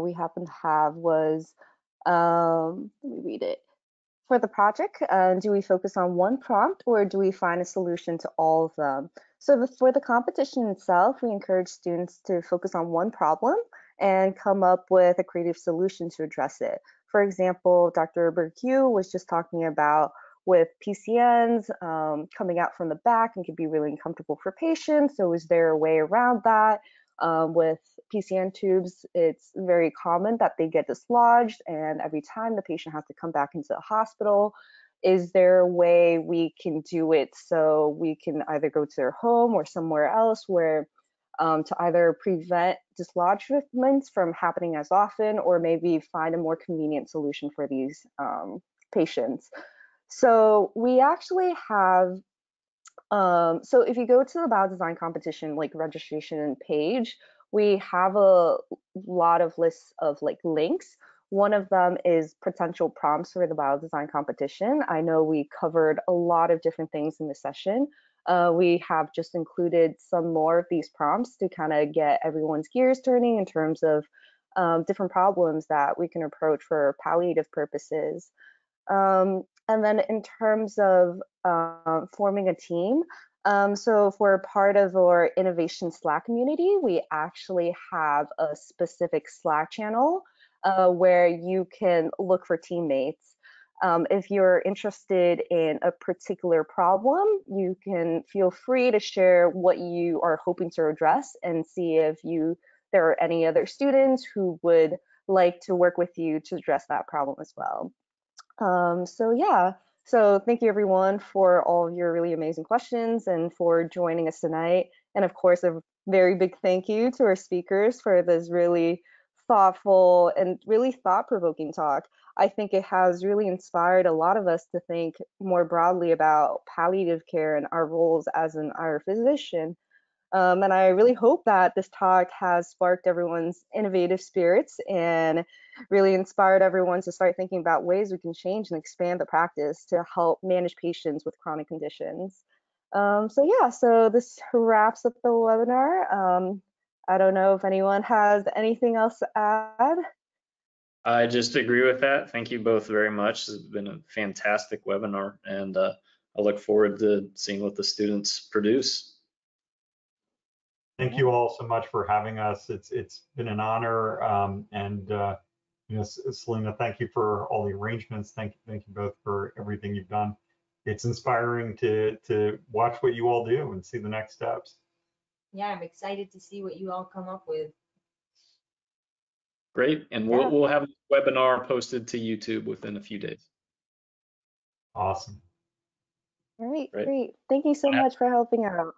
we happen to have was, let me read it. For the project, do we focus on one prompt or do we find a solution to all of them? So for the competition itself, we encourage students to focus on one problem and come up with a creative solution to address it. For example, Dr. Bercu was just talking about with PCNs coming out from the back and can be really uncomfortable for patients. So is there a way around that? With PCN tubes, it's very common that they get dislodged, and every time the patient has to come back into the hospital. Is there a way we can do it so we can either go to their home or somewhere else where to either prevent dislodgements from happening as often, or maybe find a more convenient solution for these patients? So we actually have so if you go to the biodesign competition like registration page, we have a lot of lists of like links. One of them is potential prompts for the biodesign competition. I know we covered a lot of different things in the session. We have just included some more of these prompts to kind of get everyone's gears turning in terms of different problems that we can approach for palliative purposes. And then in terms of forming a team, so for part of our innovation Slack community, we actually have a specific Slack channel where you can look for teammates. If you're interested in a particular problem, you can feel free to share what you are hoping to address and see if there are any other students who would like to work with you to address that problem as well. So thank you everyone for all of your really amazing questions and for joining us tonight. And of course, a very big thank you to our speakers for this really thoughtful and really thought-provoking talk. I think it has really inspired a lot of us to think more broadly about palliative care and our roles as an IR physician. And I really hope that this talk has sparked everyone's innovative spirits and really inspired everyone to start thinking about ways we can change and expand the practice to help manage patients with chronic conditions. So this wraps up the webinar. I don't know if anyone has anything else to add. I just agree with that. Thank you both very much. This has been a fantastic webinar, and I look forward to seeing what the students produce. Thank you all so much for having us. It's been an honor. You know, Celina, thank you for all the arrangements. Thank you both for everything you've done. It's inspiring to watch what you all do and see the next steps. Yeah, I'm excited to see what you all come up with. Great, and Yeah. we'll have a webinar posted to YouTube within a few days. Awesome. All right, Great. great. Thank you so much for helping out.